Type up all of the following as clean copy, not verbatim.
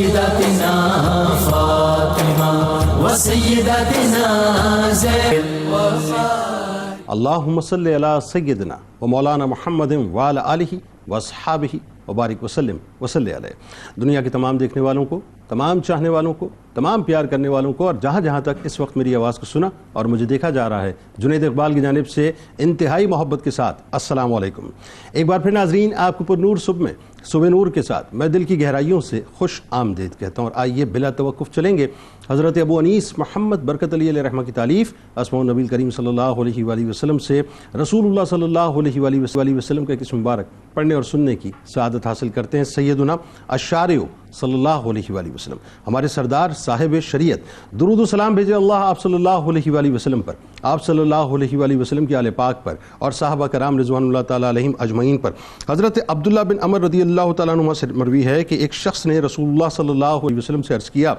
سیدتنا فاطمہ و سیدتنا زینب. اللہم صلی علی سیدنا و مولانا محمد وعلی آلہ و اصحابہ وبارک وسلم وصلی علیہ. دنیا کے تمام دیکھنے والوں کو، تمام چاہنے والوں کو، تمام پیار کرنے والوں کو، اور جہاں جہاں تک اس وقت میری آواز کو سنا اور مجھے دیکھا جا رہا ہے، جنید اقبال کی جانب سے انتہائی محبت کے ساتھ السلام علیکم. ایک بار پھر ناظرین، آپ کو پر نور صبح میں صبح نور کے ساتھ میں دل کی گہرائیوں سے خوش آمدید کہتا ہوں. اور آئیے بلا توقف چلیں گے حضرت ابو انیس محمد برکت علی علیہ رحمہ کی تالیف اسماء النبی کریم صلی اللہ علیہ وآلہ وسلم سے رسول اللہ صلی اللہ علیہ وآلہ وسلم کا ایک مبارک پڑھنے اور سننے کی سعادت حاصل کرتے ہیں. سیدنا الشارع صلی اللہ علیہ وآلہ وسلم، ہمارے سردار صاحب شریعت، درود و سلام بھیجے اللہ آپ صلی اللہ علیہ وآلہ وسلم پر، آپ صلی اللہ علیہ وآلہ وسلم کے آل پاک پر اور صحابہ کرام رضوان اللہ تعالیٰ علیہم اجمعین پر. حضرت عبداللہ بن عمر رضی اللہ تعالیٰ عنہ سے مروی ہے کہ ایک شخص نے رسول اللہ صلی اللہ علیہ وسلم سے عرض کیا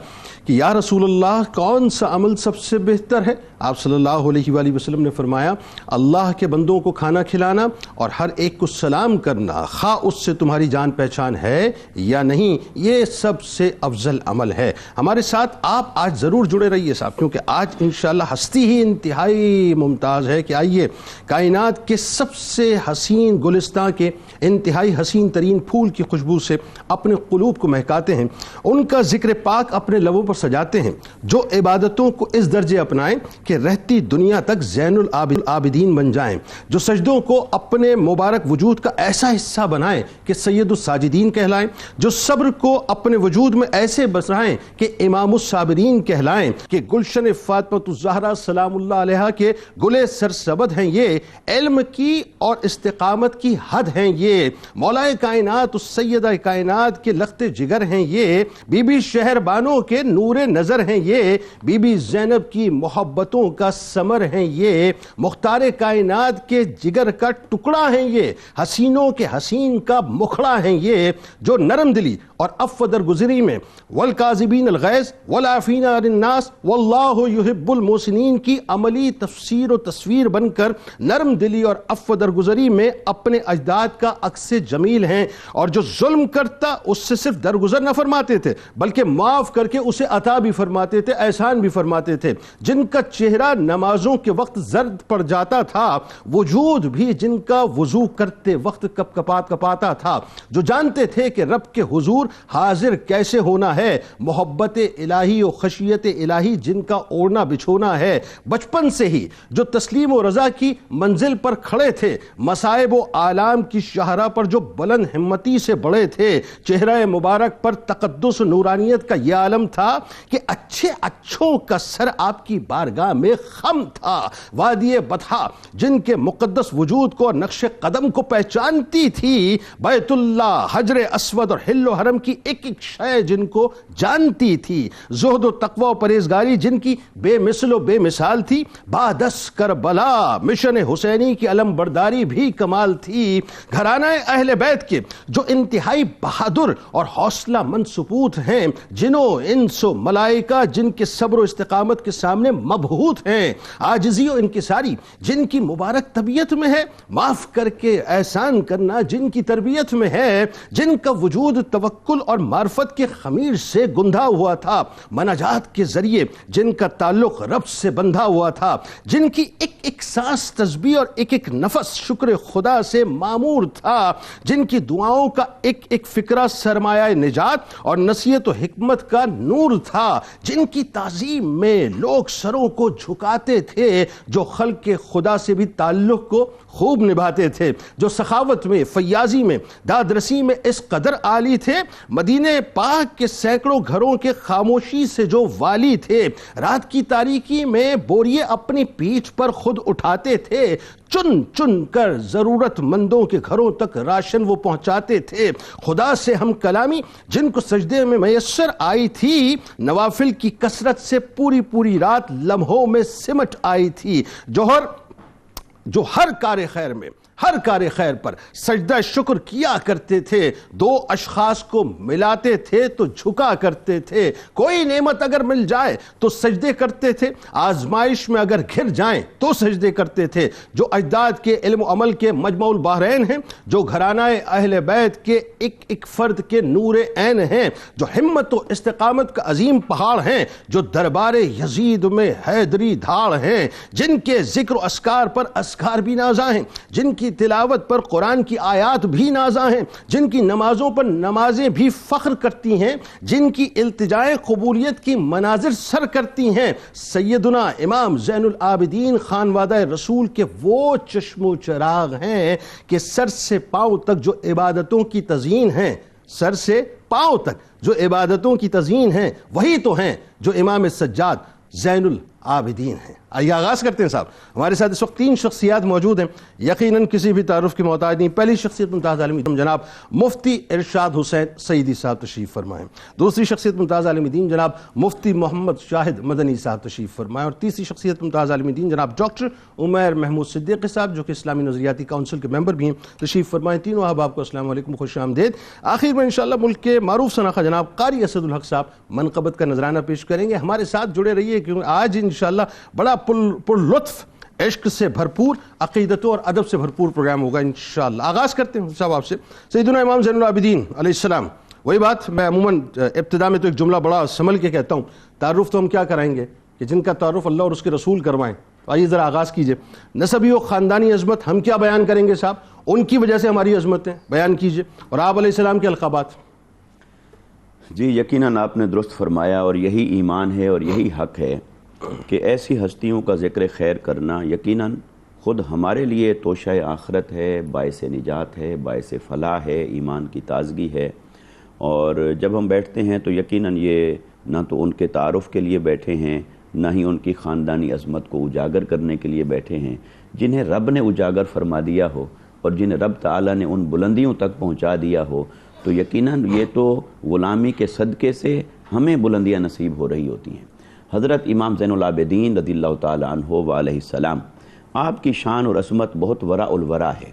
کہ یا رسول اللہ، کون سا عمل سب سے بہتر ہے؟ آپ صلی اللہ علیہ وآلہ وسلم نے فرمایا، اللہ کے بندوں کو کھانا کھلانا اور ہر ایک کو سلام کرنا، خواہ اس سے تمہاری جان پہچان ہے یا نہیں، یہ سب سے افضل عمل ہے. ہمارے ساتھ آپ آج ضرور جڑے رہیے صاحب، کیونکہ آج انشاءاللہ ہستی ہی انتہائی ممتاز ہے کہ آئیے کائنات کے سب سے حسین گلستان کے انتہائی حسین ترین پھول کی خوشبو سے اپنے قلوب کو مہکاتے ہیں، ان کا ذکر پاک اپنے لبوں پر سجاتے ہیں، جو عبادتوں کو اس درجے اپنائیں کہ رہتی دنیا تک زین العابدین بن جائیں، جو سجدوں کو اپنے مبارک وجود کا ایسا حصہ بنائیں کہ سید الساجدین کہلائیں، جو صبر کو اپنے وجود میں ایسے بسائیں کہ امام الصابرین کہلائیں، کہ گلشن فاطمۃ الزہرا سلام اللہ علیہا کے گلے سرسبد ہیں یہ، علم کی اور استقامت کی حد ہیں یہ، مولائے کائنات السیدہ کائنات کے لخت جگر ہیں یہ، بی بی شہر بانوں کے نور نظر ہیں یہ، بی بی زینب کی محبتوں کا ثمر ہیں یہ، مختار کائنات کے جگر کا ٹکڑا ہیں یہ، حسینوں کے حسین کا مکھڑا ہیں یہ، جو نرم دلی اور عفو درگزری میں والکاظمین الغیظ والعافین عن الناس واللہ یحب المحسنین کی عملی تفسیر و تصویر بن کر نرم دلی اور عفو درگزری میں اپنے اجداد کا عکس جمیل ہیں، اور جو ظلم کرتا اس سے صرف درگزر نہ فرماتے تھے بلکہ معاف کر کے اسے عطا بھی فرماتے تھے، احسان بھی فرماتے تھے، جن کا چہرہ نمازوں کے وقت زرد پڑ جاتا تھا، وجود بھی جن کا وضو کرتے وقت کپ کپاتا تھا، جو جانتے تھے کہ رب کے حضور حاضر کیسے ہونا ہے، محبت الہی و خشیت الہی جن کا اوڑھنا بچھونا ہے، بچپن سے ہی جو تسلیم و رضا کی منزل پر کھڑے تھے، مصائب و آلام کی شاہراہ پر جو بلند ہمتی سے بڑھے تھے، چہرہ مبارک پر تقدس و نورانیت کا یہ عالم تھا کہ اچھے اچھوں کا سر آپ کی بارگاہ میں خم تھا، وادی بطحا جن کے مقدس وجود کو اور نقش قدم کو پہچانتی تھی، بیت اللہ، حجر اسود اور حل و حرم کی ایک ایک شے جن کو جانتی تھی، زہد و تقوی و پرہیزگاری جن کی بے مثل و بے مثال تھی، بادس کربلا مشن حسینی کی علم برداری بھی کمال تھی، گھرانہ اہل بیت کے جو انتہائی بہادر اور حوصلہ مند سپوت ہیں، جنوں انس و ملائکہ جن کے صبر و استقامت کے سامنے مبہوت ہیں، عاجزی و انکساری جن کی مبارک طبیعت میں ہے، معاف کر کے احسان کرنا جن کی تربیت میں ہے، جن کا وجود توکل اور معرفت کے خمیر سے گندھا ہوا تھا، مناجات کے ذریعے جن کا تعلق رب سے بندھا ہوا تھا، جن کی ایک ایک سانس تسبیح اور ایک ایک نفس شکر خدا سے معمور تھا، جن کی دعاؤں کا ایک ایک فکرہ سرمایہ نجات اور نصیحت و حکمت کا نور تھا، جن کی تعظیم میں لوگ سروں کو جھکاتے تھے، جو خلق خدا سے بھی تعلق کو خوب نبھاتے تھے، جو سخاوت میں، فیاضی میں، دادرسی میں اس قدر عالی تھے، مدینہ پاک کے سینکڑوں گھروں کے خاموشی سے جو والی تھے، رات کی تاریکی میں بوریے اپنی پیٹھ پر خود اٹھاتے تھے، چن چن کر ضرورت مندوں کے گھروں تک راشن وہ پہنچاتے تھے، خدا سے ہم کلامی جن کو سجدے میں میسر آئی تھی، نوافل کی کثرت سے پوری پوری رات لمحوں میں سمٹ آئی تھی، جو ہر کار خیر میں، ہر کار خیر پر سجدہ شکر کیا کرتے تھے، دو اشخاص کو ملاتے تھے تو جھکا کرتے تھے، کوئی نعمت اگر مل جائے تو سجدے کرتے تھے، آزمائش میں اگر گھر جائیں تو سجدے کرتے تھے۔ جو اجداد کے علم و عمل کے مجمع البحرین ہیں، جو گھرانہ اہل بیت کے ایک فرد کے نور عین ہیں، جو ہمت و استقامت کا عظیم پہاڑ ہیں، جو دربار یزید میں حیدری دھاڑ ہیں، جن کے ذکر و اذکار پر اذکار بھی نازاں ہیں، جن کی تلاوت پر قرآن کی آیات بھی نازاں ہیں، جن کی نمازوں پر نمازیں بھی فخر کرتی ہیں، جن کی التجائیں قبولیت کی مناظر سر کرتی ہیں، سیدنا امام زین العابدین خانوادہ رسول کے وہ چشم و چراغ ہیں کہ سر سے پاؤں تک جو عبادتوں کی تزئین ہیں، سر سے پاؤں تک جو عبادتوں کی تزئین ہیں، وہی تو ہیں جو امام سجاد زین العابدین ہیں۔ آئیے آغاز کرتے ہیں صاحب۔ ہمارے ساتھ اس وقت 3 شخصیات موجود ہیں، یقیناً کسی بھی تعارف کی محتاج نہیں۔ پہلی شخصیت ممتاز عالم دین جناب مفتی ارشاد حسین سعیدی صاحب تشریف فرمائیں، دوسری شخصیت ممتاز عالم دین جناب مفتی محمد شاہد مدنی صاحب تشریف فرمائیں، اور تیسری شخصیت ممتاز عالم دین جناب ڈاکٹر عمیر محمود صدیقی صاحب جو کہ اسلامی نظریاتی کونسل کے ممبر بھی ہیں، تشریف فرمائیں۔ تینوں احباب کو السلام علیکم، خوش آمدید۔ آخر میں انشاءاللہ ملک کے معروف شناخہ جناب قاری اسد الحق صاحب منقبت کا نذرانہ پیش کریں گے۔ ہمارے ساتھ جڑے رہیے کیونکہ آج انشاءاللہ بڑا پر لطف، عشق سے بھرپور، عقیدت اور ادب سے بھرپور پروگرام ہوگا انشاءاللہ۔ آغاز کرتے ہیں صاحب آپ سے۔ سیدنا امام زین العابدین علیہ السلام، وہی بات میں عموماً ابتدا میں تو ایک جملہ بڑا سنبھل کے کہتا ہوں، تعارف تو ہم کیا کرائیں گے کہ جن کا تعارف اللہ اور اس کے رسول کروائیں۔ آئیے ذرا آغاز کیجئے، نسبی و خاندانی عظمت ہم کیا بیان کریں گے صاحب، ان کی وجہ سے ہماری عظمتیں بیان کیجئے، اور آپ علیہ السلام کے القابات۔ جی یقیناً آپ نے درست فرمایا، اور یہی ایمان ہے اور یہی حق ہے کہ ایسی ہستیوں کا ذکر خیر کرنا یقیناً خود ہمارے لیے توشہ آخرت ہے، باعث نجات ہے، باعث فلاح ہے، ایمان کی تازگی ہے۔ اور جب ہم بیٹھتے ہیں تو یقیناً یہ نہ تو ان کے تعارف کے لیے بیٹھے ہیں، نہ ہی ان کی خاندانی عظمت کو اجاگر کرنے کے لیے بیٹھے ہیں، جنہیں رب نے اجاگر فرما دیا ہو اور جنہیں رب تعالیٰ نے ان بلندیوں تک پہنچا دیا ہو، تو یقیناً یہ تو غلامی کے صدقے سے ہمیں بلندیاں نصیب ہو رہی ہوتی ہیں۔ حضرت امام زین العابدین رضی اللہ تعالیٰ عنہ وعلیہ السلام، آپ کی شان اور عظمت بہت وراء الورا ہے۔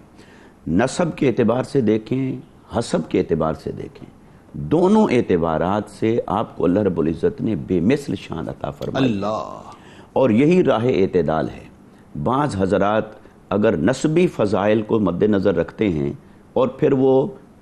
نسب کے اعتبار سے دیکھیں، حسب کے اعتبار سے دیکھیں، دونوں اعتبارات سے آپ کو اللہ رب العزت نے بے مثل شان عطا فرمائی، اللہ، اور یہی راہ اعتدال ہے۔ بعض حضرات اگر نسبی فضائل کو مد نظر رکھتے ہیں اور پھر وہ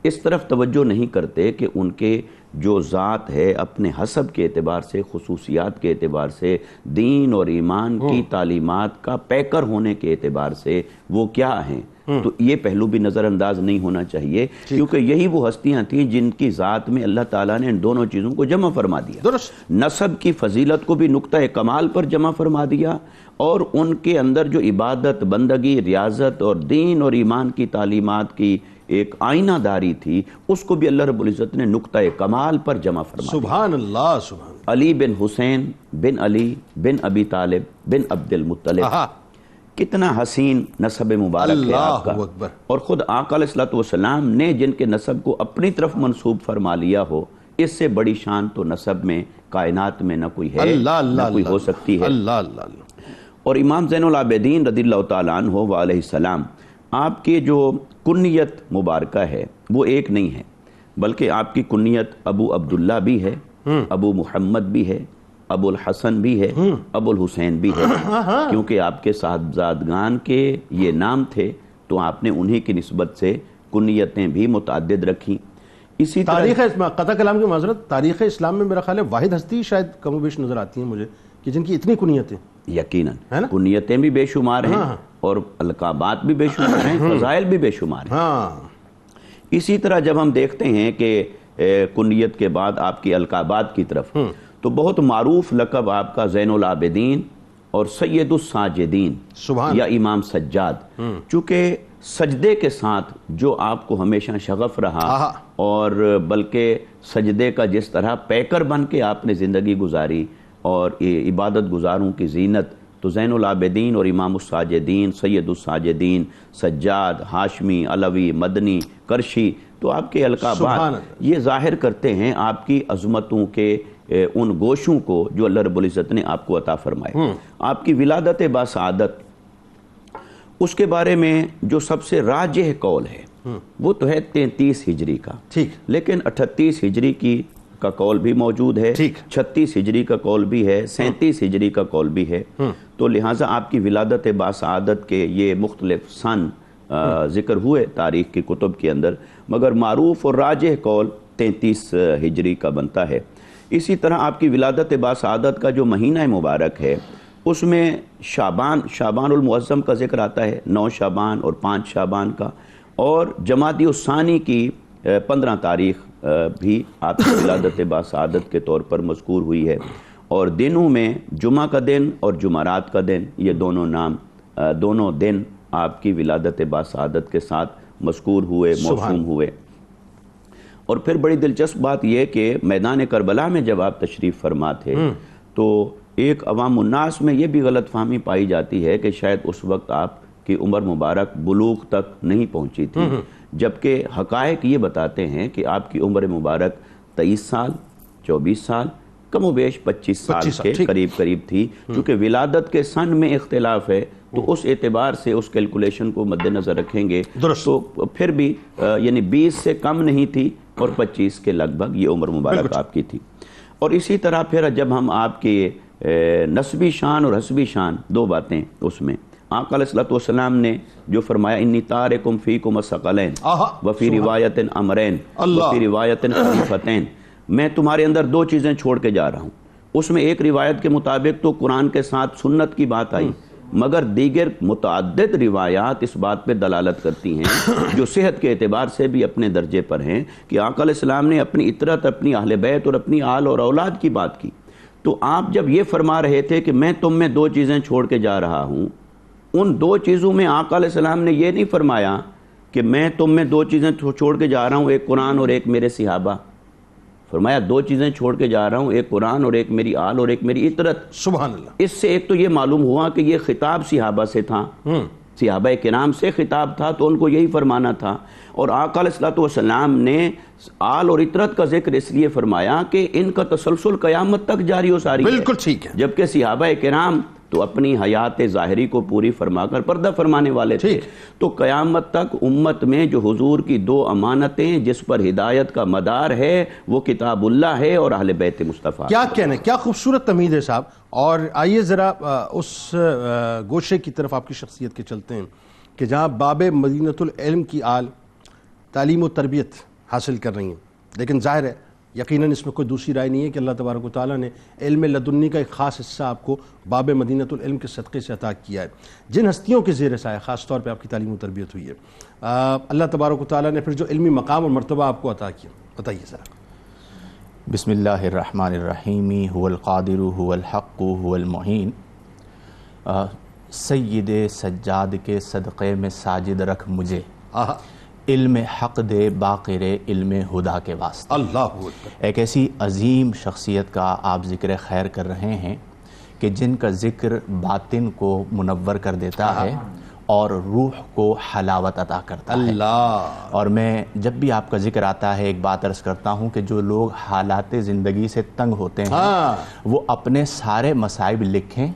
اس طرف توجہ نہیں کرتے کہ ان کے جو ذات ہے اپنے حسب کے اعتبار سے، خصوصیات کے اعتبار سے، دین اور ایمان کی تعلیمات کا پیکر ہونے کے اعتبار سے وہ کیا ہیں، تو یہ پہلو بھی نظر انداز نہیں ہونا چاہیے، کیونکہ یہی وہ ہستیاں تھیں جن کی ذات میں اللہ تعالیٰ نے ان دونوں چیزوں کو جمع فرما دیا۔ درست، نسب کی فضیلت کو بھی نقطہ کمال پر جمع فرما دیا، اور ان کے اندر جو عبادت، بندگی، ریاضت اور دین اور ایمان کی تعلیمات کی ایک آئینہ داری تھی، اس کو بھی اللہ رب العزت نے نقطہ کمال پر جمع فرما دیا۔ سبحان اللہ، سبحان اللہ۔ علی بن حسین بن علی بن ابی طالب بن عبد المطلب، کتنا حسین نسب مبارک ہے آپ کا، اللہ اکبر۔ اور خود آقا علیہ الصلوۃ والسلام نے جن کے نسب کو اپنی طرف منسوب فرما لیا ہو، اس سے بڑی شان تو نسب میں کائنات میں نہ کوئی ہے، نہ کوئی ہو سکتی ہے۔ اللہ اللہ۔ اور امام زین العابدین رضی اللہ تعالیٰ عنہ وعلیہ السلام، آپ کی جو کنیت مبارکہ ہے وہ ایک نہیں ہے، بلکہ آپ کی کنیت ابو عبداللہ بھی ہے، ابو محمد بھی ہے، ابو الحسن بھی ہے، ابو الحسین بھی ہے، کیونکہ آپ کے صاحبزادگان کے یہ نام تھے تو آپ نے انہی کی نسبت سے کنیتیں بھی متعدد رکھیں۔ اسی تاریخ قطع کلام کی معذرت، تاریخ اسلام میں میرا خیال ہے واحد ہستی شاید کم و بیش نظر آتی ہیں مجھے کہ جن کی اتنی کنیتیں، یقیناً کنیتیں بھی بے شمار ہیں اور القابات بھی بے شمار ہیں، فضائل بھی بے شمار ہیں۔ اسی طرح جب ہم دیکھتے ہیں کہ کنیت کے بعد آپ کی القابات کی طرف، تو بہت معروف لقب آپ کا زین العابدین اور سید الساجدین یا امام سجاد، چونکہ سجدے کے ساتھ جو آپ کو ہمیشہ شغف رہا اور بلکہ سجدے کا جس طرح پیکر بن کے آپ نے زندگی گزاری اور عبادت گزاروں کی زینت، تو زین العابدین اور امام الساجدین، سید الساجدین، سجاد، ہاشمی، علوی، مدنی، کرشی، تو آپ کے القابات یہ ظاہر کرتے ہیں آپ کی عظمتوں کے ان گوشوں کو جو اللہ رب العزت نے آپ کو عطا فرمائے۔ آپ کی ولادت باسعادت اس کے بارے میں جو سب سے راجح قول ہے وہ تو ہے 33 ہجری کا، ٹھیک، لیکن 38 ہجری کا قول بھی موجود ہے، 36 ہجری کا قول بھی ہے، 37 ہجری کا قول بھی ہے، تو لہٰذا آپ کی ولادت باسعادت کے یہ مختلف سن ذکر ہوئے تاریخ کی کتب کے اندر، مگر معروف اور راجح قول 33 ہجری کا بنتا ہے۔ اسی طرح آپ کی ولادت باسعادت کا جو مہینہ مبارک ہے اس میں شعبان المعظم کا ذکر آتا ہے، 9 شعبان اور 5 شعبان کا، اور جمادی الثانی کی 15 تاریخ بھی آپ کی ولادت باسعادت کے طور پر مذکور ہوئی ہے، اور دنوں میں جمعہ کا دن اور جمعرات کا دن، یہ دونوں دن آپ کی ولادت باسعادت کے ساتھ مذکور ہوئے، موسوم ہوئے۔ اور پھر بڑی دلچسپ بات یہ کہ میدان کربلا میں جب آپ تشریف فرما تھے تو ایک عوام الناس میں یہ بھی غلط فہمی پائی جاتی ہے کہ شاید اس وقت آپ کی عمر مبارک بلوغ تک نہیں پہنچی تھی، جبکہ حقائق یہ بتاتے ہیں کہ آپ کی عمر مبارک 23 سال 24 سال کم و بیش 25 سال کے قریب تھی، چونکہ ولادت کے سن میں اختلاف ہے تو اس اعتبار سے اس کیلکولیشن کو مد نظر رکھیں گے تو پھر بھی یعنی 20 سے کم نہیں تھی اور 25 کے لگ بھگ یہ عمر مبارک آپ کی تھی۔ اور اسی طرح پھر جب ہم آپ کے نسبی شان اور حسبی شان، دو باتیں اس میں، آقا علیہ الصلوۃ والسلام نے جو فرمایا انی تارکم فیکم الثقلین وفی روایت امرین وفی روایت خلیفتین، میں تمہارے اندر 2 چیزیں چھوڑ کے جا رہا ہوں، اس میں ایک روایت کے مطابق تو قرآن کے ساتھ سنت کی بات آئی، مگر دیگر متعدد روایات اس بات پہ دلالت کرتی ہیں جو صحت کے اعتبار سے بھی اپنے درجے پر ہیں کہ آقا علیہ السلام نے اپنی اطرت، اپنی اہل بیت اور اپنی آل اور اولاد کی بات کی۔ تو آپ جب یہ فرما رہے تھے کہ میں تم میں 2 چیزیں چھوڑ کے جا رہا ہوں، ان 2 چیزوں میں آقا علیہ السلام نے یہ نہیں فرمایا کہ میں تم میں 2 چیزیں چھوڑ کے جا رہا ہوں، ایک قرآن اور ایک میرے صحابہ، فرمایا 2 چیزیں چھوڑ کے جا رہا ہوں، ایک قرآن اور ایک میری آل اور ایک میری اطرت۔ سبحان اللہ۔ اس سے ایک تو یہ معلوم ہوا کہ یہ خطاب صحابہ سے تھا، صحابہ کرام سے خطاب تھا تو ان کو یہی فرمانا تھا، اور آقا علیہ السلام نے آل اور اطرت کا ذکر اس لیے فرمایا کہ ان کا تسلسل قیامت تک جاری و ساری ہے، بالکل ٹھیک ہے، جبکہ صحابہ کرام تو اپنی حیات ظاہری کو پوری فرما کر پردہ فرمانے والے تھے۔ تو قیامت تک امت میں جو حضور کی 2 امانتیں جس پر ہدایت کا مدار ہے وہ کتاب اللہ ہے اور اہل بیت مصطفیٰ۔ کیا کہنا ہے، کیا خوبصورت تمہید ہے صاحب۔ اور آئیے ذرا اس گوشے کی طرف آپ کی شخصیت کے چلتے ہیں کہ جہاں باب مدینۃ العلم کی آل تعلیم و تربیت حاصل کر رہی ہیں، لیکن ظاہر ہے یقیناً اس میں کوئی دوسری رائے نہیں ہے کہ اللہ تبارک و تعالیٰ نے علم لدنی کا ایک خاص حصہ آپ کو باب مدینۃ العلم کے صدقے سے عطا کیا ہے۔ جن ہستیوں کے زیر سایہ خاص طور پہ آپ کی تعلیم و تربیت ہوئی ہے، اللہ تبارک و تعالیٰ نے پھر جو علمی مقام اور مرتبہ آپ کو عطا کیا، بتائیے ذرا۔ بسم اللہ الرحمن الرحیم، هو القادر هو الحق هو المعین، سید سجاد کے صدقے میں ساجد رکھ مجھے، علم حق دے باقر علم ہدا کے واسطے۔ اللہ اکبر۔ ایک ایسی عظیم شخصیت کا آپ ذکر خیر کر رہے ہیں کہ جن کا ذکر باطن کو منور کر دیتا ہے اور روح کو حلاوت عطا کرتا ہے۔ اللہ۔ اور میں جب بھی آپ کا ذکر آتا ہے ایک بات عرض کرتا ہوں کہ جو لوگ حالات زندگی سے تنگ ہوتے ہیں وہ اپنے سارے مصائب لکھیں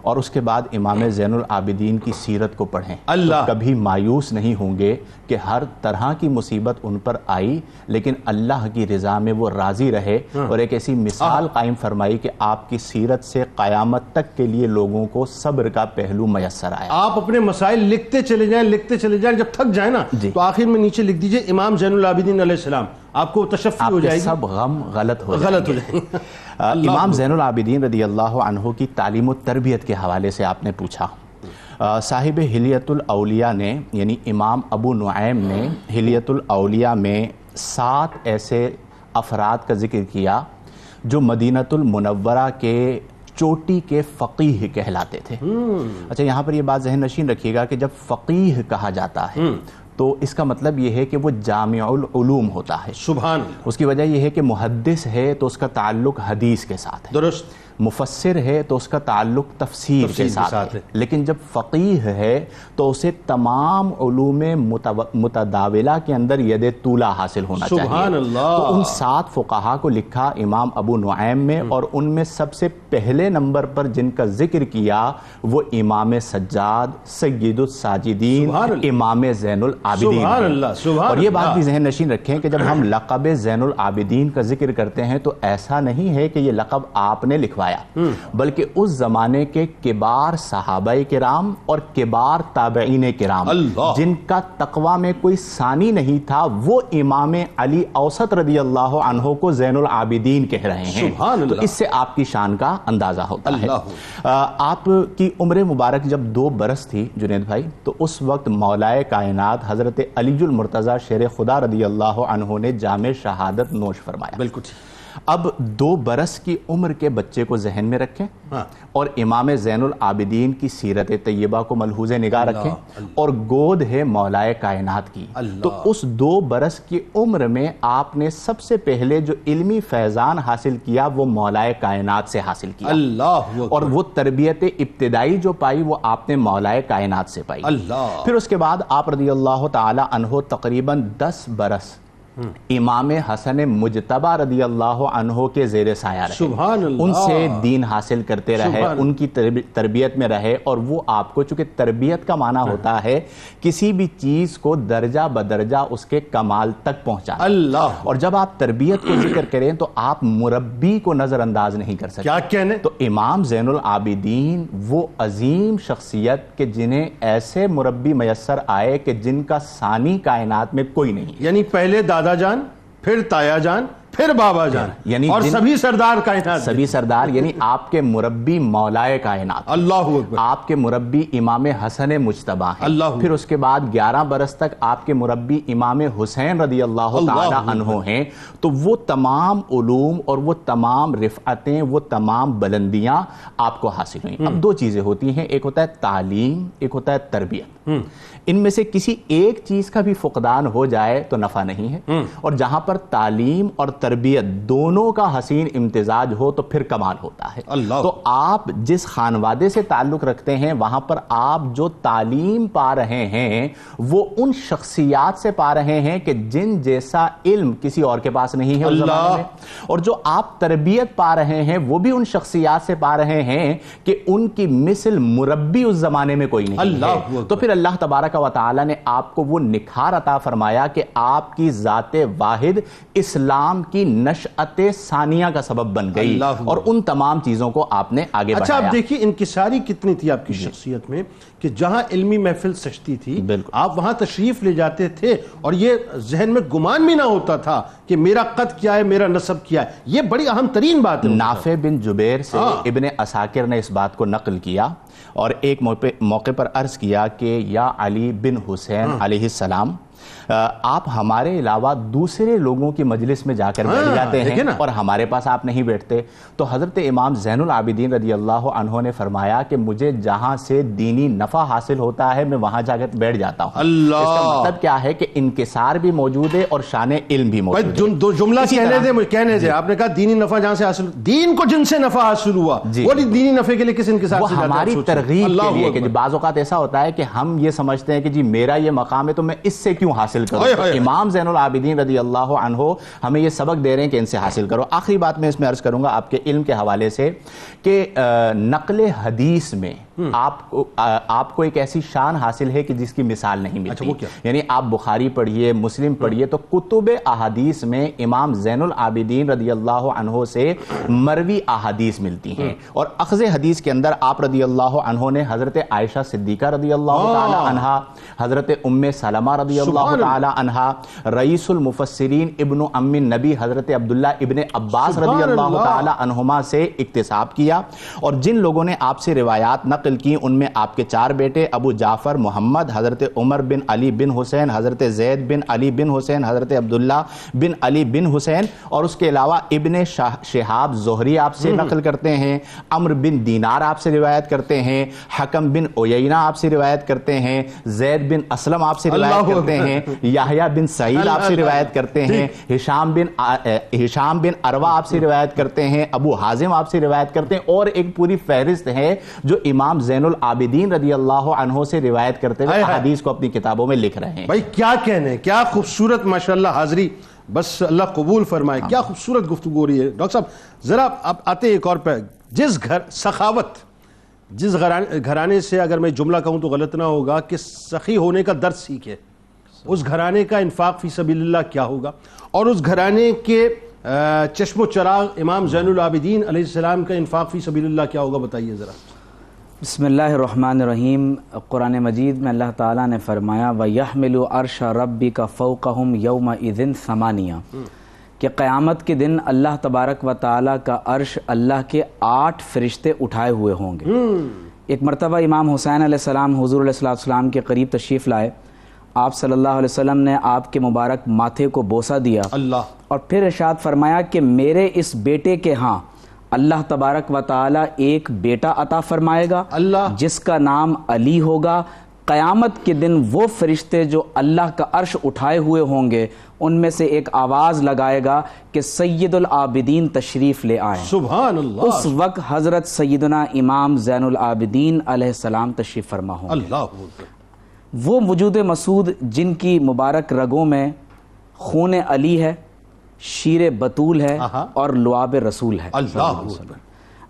اور اس کے بعد امام زین العابدین کی سیرت کو پڑھیں، تو کبھی مایوس نہیں ہوں گے کہ ہر طرح کی مصیبت ان پر آئی لیکن اللہ کی رضا میں وہ راضی رہے، اور ایک ایسی مثال قائم فرمائی کہ آپ کی سیرت سے قیامت تک کے لیے لوگوں کو صبر کا پہلو میسر آیا۔ آپ اپنے مسائل لکھتے چلے جائیں، جب تھک جائیں نا تو آخر میں نیچے لکھ دیجئے امام زین العابدین علیہ السلام، آپ کو تشفی ہو جائے گی، سب غم غلط ہو جائیں گے۔ امام زین العابدین رضی اللہ عنہ کی تعلیم و تربیت کے حوالے سے آپ نے پوچھا، صاحب حلیت الاولیاء نے یعنی امام ابو نعیم نے حلیت الاولیاء میں 7 ایسے افراد کا ذکر کیا جو مدینۃ المنورہ کے چوٹی کے فقیہ کہلاتے تھے۔ اچھا، یہاں پر یہ بات ذہن نشین رکھیے گا کہ جب فقیہ کہا جاتا ہے تو اس کا مطلب یہ ہے کہ وہ جامع العلوم ہوتا ہے۔ سبحان اللہ۔ اس کی وجہ یہ ہے کہ محدث ہے تو اس کا تعلق حدیث کے ساتھ ہے۔ درست۔ مفسر ہے تو اس کا تعلق تفسیر کے ساتھ ہے، لیکن جب فقیہ ہے تو اسے تمام علوم متداولہ کے اندر ید طولہ حاصل ہونا چاہیے۔ سبحان اللہ۔ تو ان 7 فقہا کو لکھا امام ابو نعیم میں، اور ان میں سب سے پہلے نمبر پر جن کا ذکر کیا وہ امام سجاد سید الساجدین امام زین العابدین ہیں۔ اور یہ بات بھی ذہن نشین رکھیں کہ جب ہم لقب زین العابدین کا ذکر کرتے ہیں تو ایسا نہیں ہے کہ یہ لقب آپ نے لکھوایا، بلکہ اس زمانے کے کبار صحابہ کرام اور کبار تابعین کرام جن کا تقوی میں کوئی ثانی نہیں تھا، وہ امام علی اوسط رضی اللہ عنہ کو زین العابدین کہہ رہے ہیں۔ تو اس سے آپ کی شان کا اندازہ ہوتا ہے۔ آپ کی عمر مبارک جب 2 برس تھی جنید بھائی، تو اس وقت مولائے کائنات حضرت علی المرتضیٰ شیر خدا رضی اللہ عنہ نے جام شہادت نوش فرمایا۔ بالکل۔ اب 2 برس کی عمر کے بچے کو ذہن میں رکھیں اور امام زین العابدین کی سیرت طیبہ کو ملحوظ نگاہ رکھیں، اور گود ہے مولائے کائنات کی، تو اس 2 برس کی عمر میں آپ نے سب سے پہلے جو علمی فیضان حاصل کیا وہ مولائے کائنات سے حاصل کیا، اور وہ تربیت ابتدائی جو پائی وہ آپ نے مولائے کائنات سے پائی۔ پھر اس کے بعد آپ رضی اللہ تعالی عنہ تقریباً 10 برس امام حسن مجتبی رضی اللہ عنہ کے زیر سایہ رہے، سبحان اللہ، ان سے دین حاصل کرتے رہے، ان کی تربیت میں رہے، اور وہ آپ کو، چونکہ تربیت کا معنی ہوتا ہے کسی بھی چیز کو درجہ بدرجہ اس کے کمال تک پہنچانا، اللہ، اور جب آپ تربیت کو ذکر کریں تو آپ مربی کو نظر انداز نہیں کر سکتے۔ کیا کہنے؟ تو امام زین العابدین وہ عظیم شخصیت کہ جنہیں ایسے مربی میسر آئے کہ جن کا ثانی کائنات میں کوئی نہیں، یعنی پہلے دادا جان، پھر تایا جان، پھر بابا جان، یعنی اور سبھی سردار کائنات، سبھی سردار، یعنی آپ کے مربی مولائے کائنات، اللہ اکبر، آپ کے مربی امام حسن مجتبی ہیں، اللہ، پھر اس کے بعد 11 برس تک آپ کے مربی امام حسین رضی اللہ تعالی عنہ ہیں۔ تو وہ تمام علوم اور وہ تمام رفعتیں، وہ تمام بلندیاں آپ کو حاصل ہوئیں۔ اب 2 چیزیں ہوتی ہیں، ایک ہوتا ہے تعلیم، ایک ہوتا ہے تربیت۔ ان میں سے کسی ایک چیز کا بھی فقدان ہو جائے تو نفع نہیں ہے، اور جہاں پر تعلیم اور تربیت دونوں کا حسین امتزاج ہو تو پھر کمال ہوتا ہے۔ تو آپ جس خانوادے سے تعلق رکھتے ہیں وہاں پر آپ جو تعلیم پا رہے ہیں وہ ان شخصیات سے پا رہے ہیں کہ جن جیسا علم کسی اور کے پاس نہیں ہے اس زمانے میں، اور جو آپ تربیت پا رہے ہیں وہ بھی ان شخصیات سے پا رہے ہیں کہ ان کی مثل مربی اس زمانے میں کوئی نہیں ہے۔ تو پھر اللہ تبارک و تعالی نے آپ کو وہ نکھار عطا فرمایا کہ آپ کی ذات واحد اسلام کی نشأت ثانیہ کا سبب بن گئی، اور ان تمام چیزوں کو آپ نے آگے بڑھایا۔ اچھا اب دیکھیے انکساری کتنی تھی آپ کی شخصیت میں کہ جہاں علمی محفل سجتی تھی آپ وہاں تشریف لے جاتے تھے، اور یہ ذہن میں گمان بھی نہ ہوتا تھا کہ میرا قد کیا ہے، میرا نسب کیا ہے، یہ بڑی اہم ترین بات ہے۔ نافع بن جبیر سے ابن عساکر نے اس بات کو نقل کیا، اور ایک موقع پر عرض کیا کہ یا علی بن حسین علیہ السلام، آپ ہمارے علاوہ دوسرے لوگوں کی مجلس میں جا کر بیٹھ جاتے ہیں اور ہمارے پاس آپ نہیں بیٹھتے۔ تو حضرت امام زین العابدین رضی اللہ عنہ نے فرمایا کہ مجھے جہاں سے دینی نفع حاصل ہوتا ہے میں وہاں جا کر بیٹھ جاتا ہوں۔ اس کا مطلب کیا ہے کہ انکسار بھی موجود ہے اور شان علم بھی موجود ہے۔ دو جملہ کہنے دے، آپ نے کہا دینی نفع جہاں سے حاصل، دین کو جن سے نفع حاصل ہوا وہ دینی نفع کے لیے کس انکسار سے؟ وہ ہماری ترغیب کے لیے کہ بعض اوقات ایسا ہوتا ہے کہ ہم یہ سمجھتے ہیں کہ جی میرا یہ مقام ہے تو میں اس سے کیوں حاصل کروں۔ امام زین العابدین رضی اللہ عنہ ہمیں یہ سبق دے رہے ہیں کہ ان سے حاصل کرو۔ آخری بات میں اس میں عرض کروں گا آپ کے علم کے حوالے سے کہ نقل حدیث میں آپ کو ایک ایسی شان حاصل ہے کہ جس کی مثال نہیں ملتی۔ یعنی آپ بخاری پڑھیے، مسلم پڑھیے، تو کتب احادیث میں امام زین العابدین رضی اللہ عنہ سے مروی احادیث ملتی ہیں، اور اخذ حدیث کے اندر آپ رضی اللہ عنہ نے حضرت عائشہ صدیقہ رضی اللہ تعالی عنہا، حضرت ام سلمہ رضی اللہ تعالی عنہا، رئیس المفسرین ابن ام النبی حضرت عبداللہ ابن عباس رضی اللہ تعالی عنہما سے اکتساب کیا، اور جن لوگوں نے آپ سے روایات نقل منتقل کی، ان میں آپ کے 4 بیٹے ابو جعفر محمد، حضرت عمر بن علی بن حسین، حضرت زید بن علی بن حسین، حضرت عبداللہ بن علی بن حسین، اور اس کے علاوہ ابن شہاب زہری آپ سے نقل کرتے ہیں، عمرو بن دینار آپ سے روایت کرتے ہیں، حکم بن عیینہ آپ سے روایت کرتے ہیں، زید بن اسلم آپ سے روایت کرتے ہیں، یحییٰ بن سعید آپ سے روایت کرتے ہیں، ہشام بن عروہ آپ سے روایت کرتے ہیں، ابو حازم آپ سے روایت کرتے ہیں، اور ایک پوری فہرست ہے جو امام زین العابدین رضی اللہ عنہ سے روایت کرتے ہوئے احادیث کو اپنی کتابوں میں لکھ رہے ہیں۔ بھائی کیا کہنے، کیا خوبصورت ماشاءاللہ حاضری، بس اللہ قبول فرمائے، کیا خوبصورت گفتگو ہو رہی ہے۔ ڈاکٹر صاحب ذرا اب آتے ایک اور پہ، جس سخاوت، جس گھرانے سے اگر میں جملہ کہوں تو غلط نہ ہوگا کہ سخی ہونے کا درس سیکھے، اس گھرانے کا انفاق فی سبیل اللہ کیا ہوگا، اور اس گھرانے کے چشم و چراغ امام زین العابدین علیہ السلام کا انفاق فی سبیل اللہ کیا ہوگا، بتائیے ذرا۔ بسم اللہ الرحمن الرحیم۔ قرآن مجید میں اللہ تعالیٰ نے فرمایا وَيَحْمِلُ عَرْشَ رَبِّكَ فَوْقَهُمْ يَوْمَئِذٍ ثَمَانِيَةٌ، کہ قیامت کے دن اللہ تبارک و تعالیٰ کا عرش اللہ کے 8 فرشتے اٹھائے ہوئے ہوں گے۔ ایک مرتبہ امام حسین علیہ السلام حضور علیہ السلام کے قریب تشریف لائے، آپ صلی اللہ علیہ وسلم نے آپ کے مبارک ماتھے کو بوسہ دیا اور پھر ارشاد فرمایا کہ میرے اس بیٹے کے ہاں اللہ تبارک و تعالیٰ ایک بیٹا عطا فرمائے گا جس کا نام علی ہوگا۔ قیامت کے دن وہ فرشتے جو اللہ کا عرش اٹھائے ہوئے ہوں گے ان میں سے ایک آواز لگائے گا کہ سید العابدین تشریف لے آئیں۔ سبحان اللہ۔ اس وقت حضرت سیدنا امام زین العابدین علیہ السلام تشریف فرما ہوں گے۔ اللہ، وہ وجود مسعود جن کی مبارک رگوں میں خون علی ہے، شیر بطول ہے اور لعاب رسول ہے،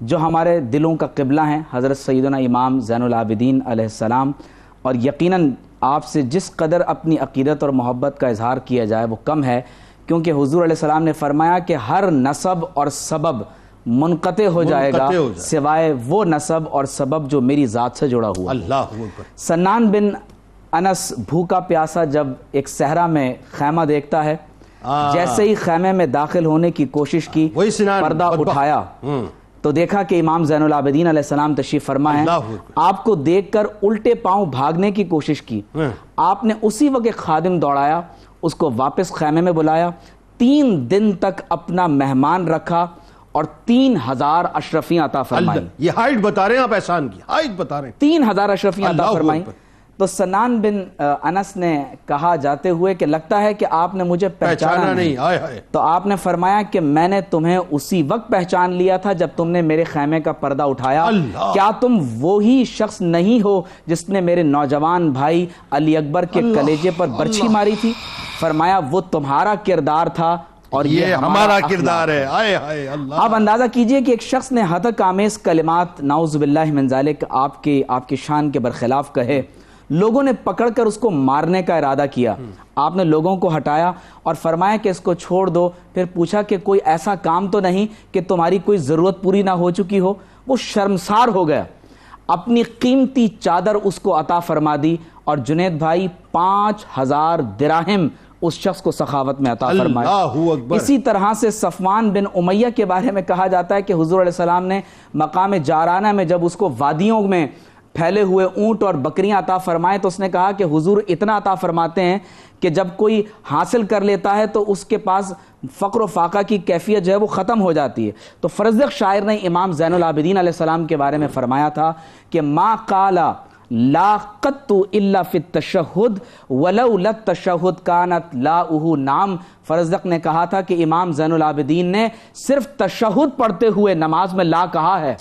جو ہمارے دلوں کا قبلہ ہیں حضرت سیدنا امام زین العابدین علیہ السلام، اور یقیناً آپ سے جس قدر اپنی عقیدت اور محبت کا اظہار کیا جائے وہ کم ہے، کیونکہ حضور علیہ السلام نے فرمایا کہ ہر نسب اور سبب منقطع ہو جائے گا سوائے وہ نسب اور سبب جو میری ذات سے جڑا ہوا۔ سنان بن انس بھوکا پیاسا جب ایک صحرا میں خیمہ دیکھتا ہے، جیسے ہی خیمے میں داخل ہونے کی کوشش کی، پردہ اٹھایا تو دیکھا کہ امام زین العابدین علیہ السلام تشریف فرما ہے۔ آپ کو دیکھ کر الٹے پاؤں بھاگنے کی کوشش کی، آپ نے اسی وقت ایک خادم دوڑایا، اس کو واپس خیمے میں بلایا، 3 دن تک اپنا مہمان رکھا اور 3000 اشرفیاں عطا فرمائیں۔ یہ ہائٹ بتا رہے ہیں آپ، احسان کی ہائٹ بتا رہے ہیں، 3000 اشرفیاں عطا فرمائیں۔ تو سنان بن انس نے کہا جاتے ہوئے کہ لگتا ہے کہ آپ نے مجھے پہچانا نہیں۔ تو آپ نے فرمایا کہ میں نے تمہیں اسی وقت پہچان لیا تھا جب تم نے میرے خیمے کا پردہ اٹھایا۔ کیا تم وہی شخص نہیں ہو جس نے میرے نوجوان بھائی علی اکبر کے کلیجے پر برچھی ماری تھی؟ فرمایا وہ تمہارا کردار تھا اور یہ ہمارا کردار ہے۔ آپ اندازہ کیجئے کہ ایک شخص نے ہتک آمیز کلمات نعوذ باللہ من ذالک آپ کی شان کے برخلاف کہے، لوگوں نے پکڑ کر اس کو مارنے کا ارادہ کیا، آپ نے لوگوں کو ہٹایا اور فرمایا کہ اس کو چھوڑ دو، پھر پوچھا کہ کوئی ایسا کام تو نہیں کہ تمہاری کوئی ضرورت پوری نہ ہو چکی ہو؟ وہ شرمسار ہو گیا، اپنی قیمتی چادر اس کو عطا فرما دی اور جنید بھائی 5000 دراہم اس شخص کو سخاوت میں عطا فرمائے۔ اسی طرح سے صفوان بن امیہ کے بارے میں کہا جاتا ہے کہ حضور علیہ السلام نے مقام جارانہ میں جب اس کو وادیوں میں پھیلے ہوئے اونٹ اور بکریاں عطا فرمائے تو اس نے کہا کہ حضور اتنا عطا فرماتے ہیں کہ جب کوئی حاصل کر لیتا ہے تو اس کے پاس فقر و فاقہ کی کیفیت جو ہے وہ ختم ہو جاتی ہے۔ تو فرزدق شاعر نے امام زین العابدین علیہ السلام کے بارے میں فرمایا تھا کہ ما قالا لا قط الا فی التشہد ولو للتشہد کانت لاؤہ نام۔ فرزدق نے کہا تھا کہ امام زین العابدین نے صرف تشہد پڑھتے ہوئے نماز میں لا کہا ہے،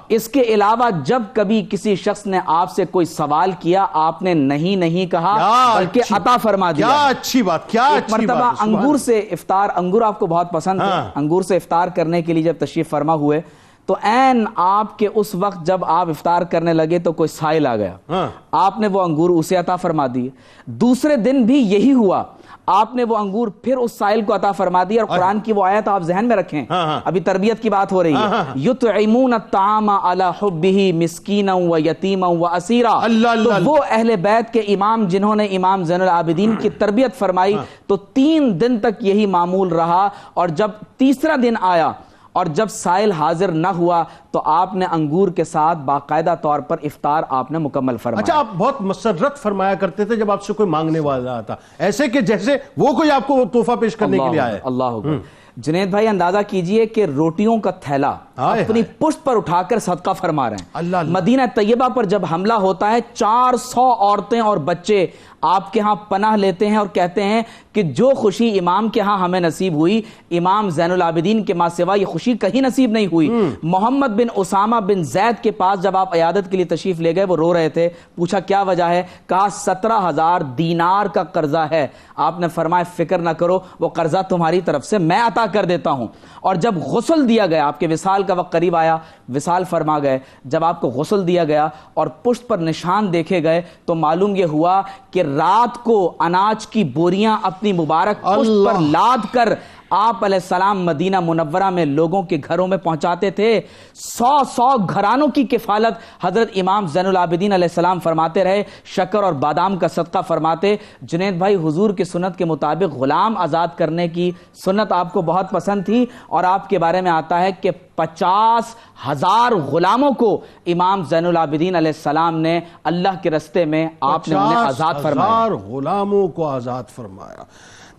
اس کے علاوہ جب کبھی کسی شخص نے آپ سے کوئی سوال کیا آپ نے نہیں کہا بلکہ عطا فرما دیا۔ کیا اچھی بات، کیا ایک مرتبہ انگور سے افطار، انگور آپ کو بہت پسند ہے، انگور سے افطار کرنے کے لیے جب تشریف فرما ہوئے تو عین آپ کے اس وقت جب آپ افطار کرنے لگے تو کوئی سائل آ گیا، آپ نے وہ انگور اسے عطا فرما دیے۔ دوسرے دن بھی یہی ہوا، آپ نے وہ انگور پھر اس سائل کو عطا فرما دیا۔ اور قرآن کی وہ آیت آپ ذہن میں رکھیں، ابھی تربیت کی بات ہو رہی ہے، یطعمون الطعام علی حبہ مسکینا و یتیما و اسیرا۔ تو وہ اہل بیت کے امام جنہوں نے امام زین العابدین کی تربیت فرمائی تو 3 دن تک یہی معمول رہا، اور جب تیسرا دن آیا اور جب سائل حاضر نہ ہوا تو آپ نے انگور کے ساتھ باقاعدہ طور پر افطار آپ نے مکمل فرمایا. اچھا، آپ بہت مسرت فرمایا کرتے تھے جب آپ سے کوئی مانگنے والا آتا، ایسے کہ جیسے وہ کوئی آپ کو تحفہ پیش کرنے کے لیے آئے. اللہ اکبر. جنید بھائی اندازہ کیجئے کہ روٹیوں کا تھیلا اپنی پشت پر اٹھا کر صدقہ فرما رہے ہیں. مدینہ طیبہ پر جب حملہ ہوتا ہے 400 عورتیں اور بچے آپ کے ہاں پناہ لیتے ہیں اور کہتے ہیں کہ جو خوشی امام کے ہاں ہمیں نصیب ہوئی، امام زین العابدین کے ماں سوا یہ خوشی کہیں نصیب نہیں ہوئی. محمد بن اسامہ بن زید کے پاس جب آپ عیادت کے لیے تشریف لے گئے، وہ رو رہے تھے. پوچھا کیا وجہ ہے؟ کہا 17,000 دینار کا قرضہ ہے. آپ نے فرمایا فکر نہ کرو، وہ قرضہ تمہاری طرف سے میں عطا کر دیتا ہوں. اور جب غسل دیا گیا، آپ کے وصال کا وقت قریب آیا، وصال فرما گئے. جب آپ کو غسل دیا گیا اور پشت پر نشان دیکھے گئے تو معلوم یہ ہوا کہ رات کو اناج کی بوریاں اپنی مبارک پشت پر لاد کر آپ علیہ السلام مدینہ منورہ میں لوگوں کے گھروں میں پہنچاتے تھے. 100 گھرانوں کی کفالت حضرت امام زین العابدین علیہ السلام فرماتے رہے. شکر اور بادام کا صدقہ فرماتے. جنید بھائی حضور کی سنت کے مطابق غلام آزاد کرنے کی سنت آپ کو بہت پسند تھی اور آپ کے بارے میں آتا ہے کہ 50,000 غلاموں کو امام زین العابدین علیہ السلام نے اللہ کے رستے میں آپ نے انہیں آزاد فرمایا. 50,000 غلاموں کو آزاد فرمایا.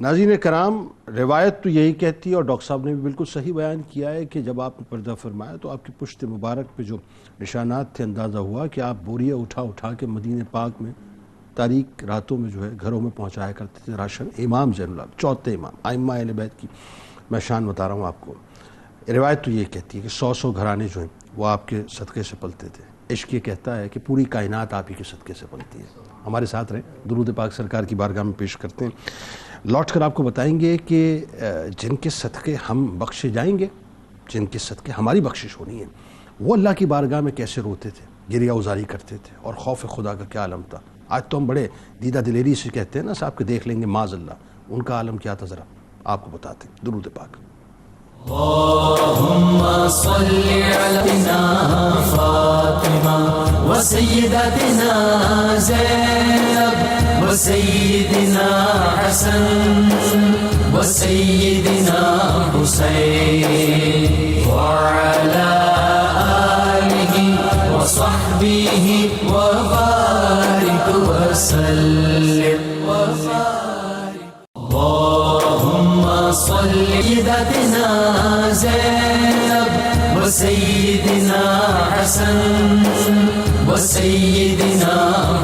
ناظرین کرام، روایت تو یہی کہتی ہے اور ڈاکٹر صاحب نے بھی بالکل صحیح بیان کیا ہے کہ جب آپ نے پردہ فرمایا تو آپ کی پشت مبارک پہ جو نشانات تھے، اندازہ ہوا کہ آپ بوریاں اٹھا کے مدینہ پاک میں تاریک راتوں میں جو ہے گھروں میں پہنچایا کرتے تھے راشن. امام زین العابدین، چوتھے امام، ائمہ اہل بیت کی میں شان بتا رہا ہوں آپ کو. روایت تو یہ کہتی ہے کہ 100 گھرانے جو ہیں وہ آپ کے صدقے سے پلتے تھے. عشق یہ کہتا ہے کہ پوری کائنات آپ ہی کے صدقے سے پلتی ہے. ہمارے ساتھ رہیں، درود پاک سرکار کی بارگاہ میں پیش کرتے ہیں. لوٹ کر آپ کو بتائیں گے کہ جن کے صدقے ہم بخشے جائیں گے، جن کے صدقے ہماری بخشش ہونی ہے، وہ اللہ کی بارگاہ میں کیسے روتے تھے، گریہ ازاری کرتے تھے اور خوف خدا کا کیا عالم تھا. آج تو ہم بڑے دیدہ دلیری سے کہتے ہیں نا صاحب کہ دیکھ لیں گے معاذ اللہ، ان کا عالم کیا تھا ذرا آپ کو بتاتے ہیں. درود پاک. اللهم صل على فاطمة وسيدتنا زينب وسيدنا حسن وسيدنا حسين وعلى آله وصحبه وبارك وسلم اللهم صل سيدتنا زينب وسيدنا حسن وسيدنا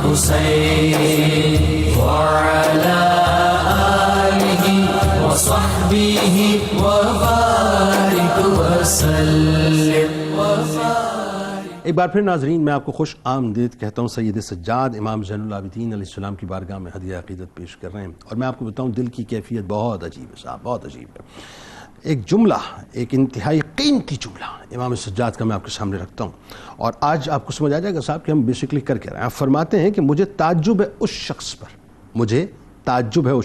حسين وعلى آله وصحبه وبارك وسلم. ایک بار پھر ناظرین میں آپ کو خوش آمدید کہتا ہوں. سید سجاد امام زین العابدین علیہ السلام کی بارگاہ میں ہدیہ عقیدت پیش کر رہے ہیں اور میں آپ کو بتاؤں دل کی کیفیت بہت عجیب ہے صاحب، بہت عجیب ہے. ایک جملہ، ایک انتہائی قیمتی جملہ امام سجاد کا میں آپ کے سامنے رکھتا ہوں اور آج آپ کو سمجھ آ جائے گا صاحب کہ ہم بیسکلی کر کے رہے ہیں. آپ فرماتے ہیں کہ مجھے تعجب ہے اس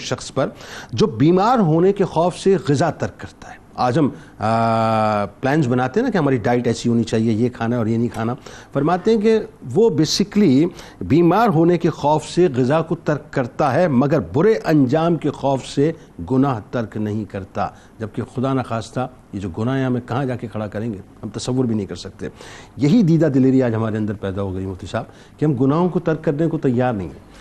شخص پر جو بیمار ہونے کے خوف سے غذا ترک کرتا ہے. آج ہم پلانز بناتے ہیں نا کہ ہماری ڈائٹ ایسی ہونی چاہیے، یہ کھانا اور یہ نہیں کھانا. فرماتے ہیں کہ وہ بیسکلی بیمار ہونے کے خوف سے غذا کو ترک کرتا ہے مگر برے انجام کے خوف سے گناہ ترک نہیں کرتا. جبکہ خدا نخواستہ یہ جو گناہ ہمیں کہاں جا کے کھڑا کریں گے ہم تصور بھی نہیں کر سکتے. یہی دیدہ دلیری آج ہمارے اندر پیدا ہو گئی مفتی صاحب کہ ہم گناہوں کو ترک کرنے کو تیار نہیں ہیں.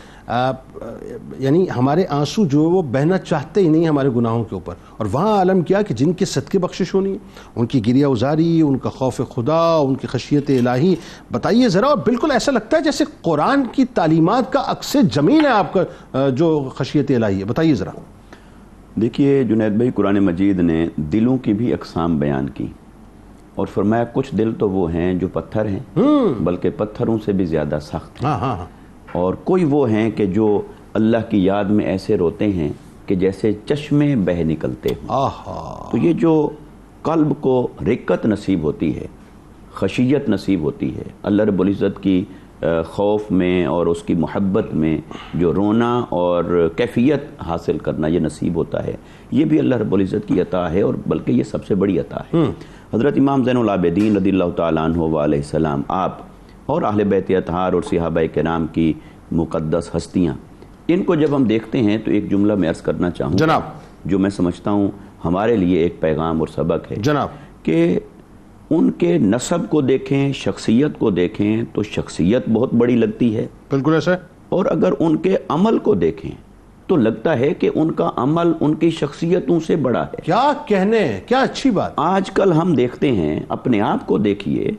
یعنی ہمارے آنسو جو وہ بہنا چاہتے ہی نہیں ہمارے گناہوں کے اوپر. اور وہاں عالم کیا کہ جن کے صدقے بخشش ہونی ہے، ان کی گریہ ازاری، ان کا خوف خدا، ان کی خشیت الہی. بتائیے ذرا، اور بالکل ایسا لگتا ہے جیسے قرآن کی تعلیمات کا عکس زمین ہے آپ کا جو خشیت الہی ہے. بتائیے ذرا. دیکھیے جنید بھائی، قرآن مجید نے دلوں کی بھی اقسام بیان کی اور فرمایا کچھ دل تو وہ ہیں جو پتھر ہیں بلکہ پتھروں سے بھی زیادہ سخت ہیں، اور کوئی وہ ہیں کہ جو اللہ کی یاد میں ایسے روتے ہیں کہ جیسے چشمے بہہ نکلتے ہیں. تو یہ جو قلب کو رقت نصیب ہوتی ہے، خشیت نصیب ہوتی ہے، اللہ رب العزت کی خوف میں اور اس کی محبت میں جو رونا اور کیفیت حاصل کرنا یہ نصیب ہوتا ہے، یہ بھی اللہ رب العزت کی عطا ہے اور بلکہ یہ سب سے بڑی عطا ہے. حضرت امام زین العابدین رضی اللہ تعالیٰ عنہ وعلیہ السلام، آپ اور اہل بیت اطہار اور صحابہ کرام کی مقدس ہستیاں، ان کو جب ہم دیکھتے ہیں تو ایک جملہ میں عرض کرنا چاہوں جناب، جو میں سمجھتا ہوں ہمارے لیے ایک پیغام اور سبق ہے جناب، کہ ان کے نسب کو دیکھیں، شخصیت کو دیکھیں تو شخصیت بہت بڑی لگتی ہے، بالکل ایسا ہے، اور اگر ان کے عمل کو دیکھیں تو لگتا ہے کہ ان کا عمل ان کی شخصیتوں سے بڑا ہے. کیا کہنے، کیا اچھی بات. آج کل ہم دیکھتے ہیں، اپنے آپ کو دیکھیے،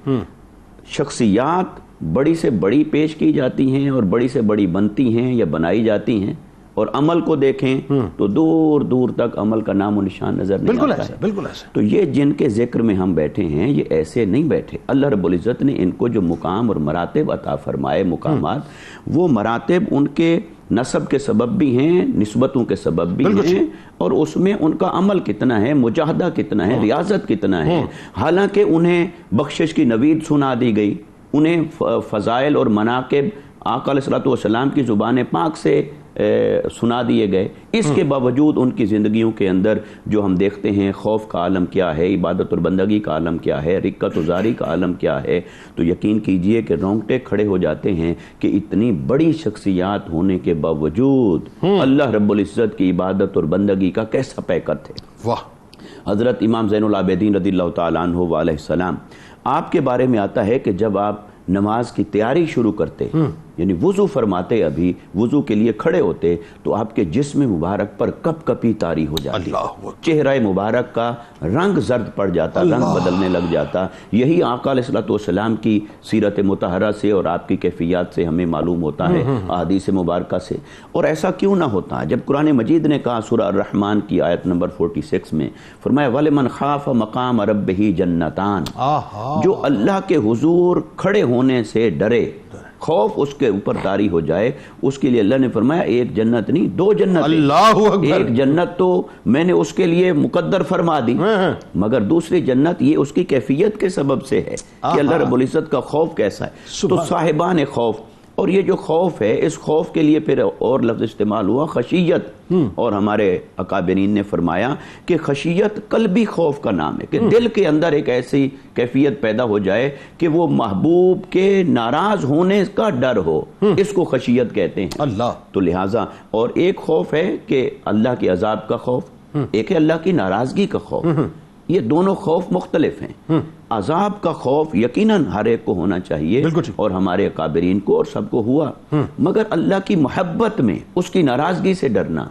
شخصیات بڑی سے بڑی پیش کی جاتی ہیں اور بڑی سے بڑی بنتی ہیں یا بنائی جاتی ہیں، اور عمل کو دیکھیں تو دور دور تک عمل کا نام و نشان نظر نہیں آتا ہے. بالکل ایسا. تو یہ جن کے ذکر میں ہم بیٹھے ہیں یہ ایسے نہیں بیٹھے. اللہ رب العزت نے ان کو جو مقام اور مراتب عطا فرمائے، مقامات، وہ مراتب ان کے نسب کے سبب بھی ہیں، نسبتوں کے سبب بھی ہیں، اور اس میں ان کا عمل کتنا ہے، مجاہدہ کتنا ہے، ریاضت کتنا ہے. حالانکہ انہیں بخشش کی نوید سنا دی گئی، انہیں فضائل اور مناقب آقا علیہ الصلوۃ والسلام کی زبان پاک سے سنا دیے گئے. اس کے باوجود ان کی زندگیوں کے اندر جو ہم دیکھتے ہیں، خوف کا عالم کیا ہے، عبادت اور بندگی کا عالم کیا ہے، رقت و زاری کا عالم کیا ہے، تو یقین کیجئے کہ رونگٹے کھڑے ہو جاتے ہیں کہ اتنی بڑی شخصیات ہونے کے باوجود اللہ رب العزت کی عبادت اور بندگی کا کیسا پیکر تھے. واہ. حضرت امام زین العابدین رضی اللہ تعالیٰ عنہ علیہ السلام، آپ کے بارے میں آتا ہے کہ جب آپ نماز کی تیاری شروع کرتے، یعنی وضو فرماتے، ابھی وضو کے لیے کھڑے ہوتے، تو آپ کے جسم مبارک پر کپ کپی طاری ہو جاتی، چہرہ مبارک کا رنگ زرد پڑ جاتا، رنگ بدلنے لگ جاتا. یہی آقا علیہ الصلوۃ والسلام کی سیرت مطہرہ سے اور آپ کی کیفیات سے ہمیں معلوم ہوتا ہے، احادیث مبارکہ سے. اور ایسا کیوں نہ ہوتا؟ جب قرآن مجید نے کہا سورہ الرحمن کی آیت نمبر 46 میں فرمایا وَلِمَنْ خَافَ مَقَامَ رَبِّهِ جَنَّتَانِ، جو اللہ کے حضور کھڑے ہونے سے ڈرے، خوف اس کے اوپر طاری ہو جائے، اس کے لیے اللہ نے فرمایا ایک جنت نہیں، دو جنت. اللہ اکبر. ایک جنت تو میں نے اس کے لیے مقدر فرما دی، مگر دوسری جنت یہ اس کی کیفیت کے سبب سے ہے کہ اللہ رب العزت کا خوف کیسا ہے. تو صاحبان خوف، اور یہ جو خوف ہے، اس خوف کے لیے پھر اور لفظ استعمال ہوا خشیت. اور ہمارے اکابرین نے فرمایا کہ خشیت قلبی خوف کا نام ہے، کہ دل کے اندر ایک ایسی کیفیت پیدا ہو جائے کہ وہ محبوب کے ناراض ہونے کا ڈر ہو، اس کو خشیت کہتے ہیں. اللہ. تو لہٰذا، اور ایک خوف ہے کہ اللہ کے عذاب کا خوف، ایک ہے اللہ کی ناراضگی کا خوف. یہ دونوں خوف مختلف ہیں. عذاب کا خوف یقیناً ہر ایک کو ہونا چاہیے، اور ہمارے اکابرین کو اور سب کو ہوا، مگر اللہ کی محبت میں اس کی ناراضگی سے ڈرنا،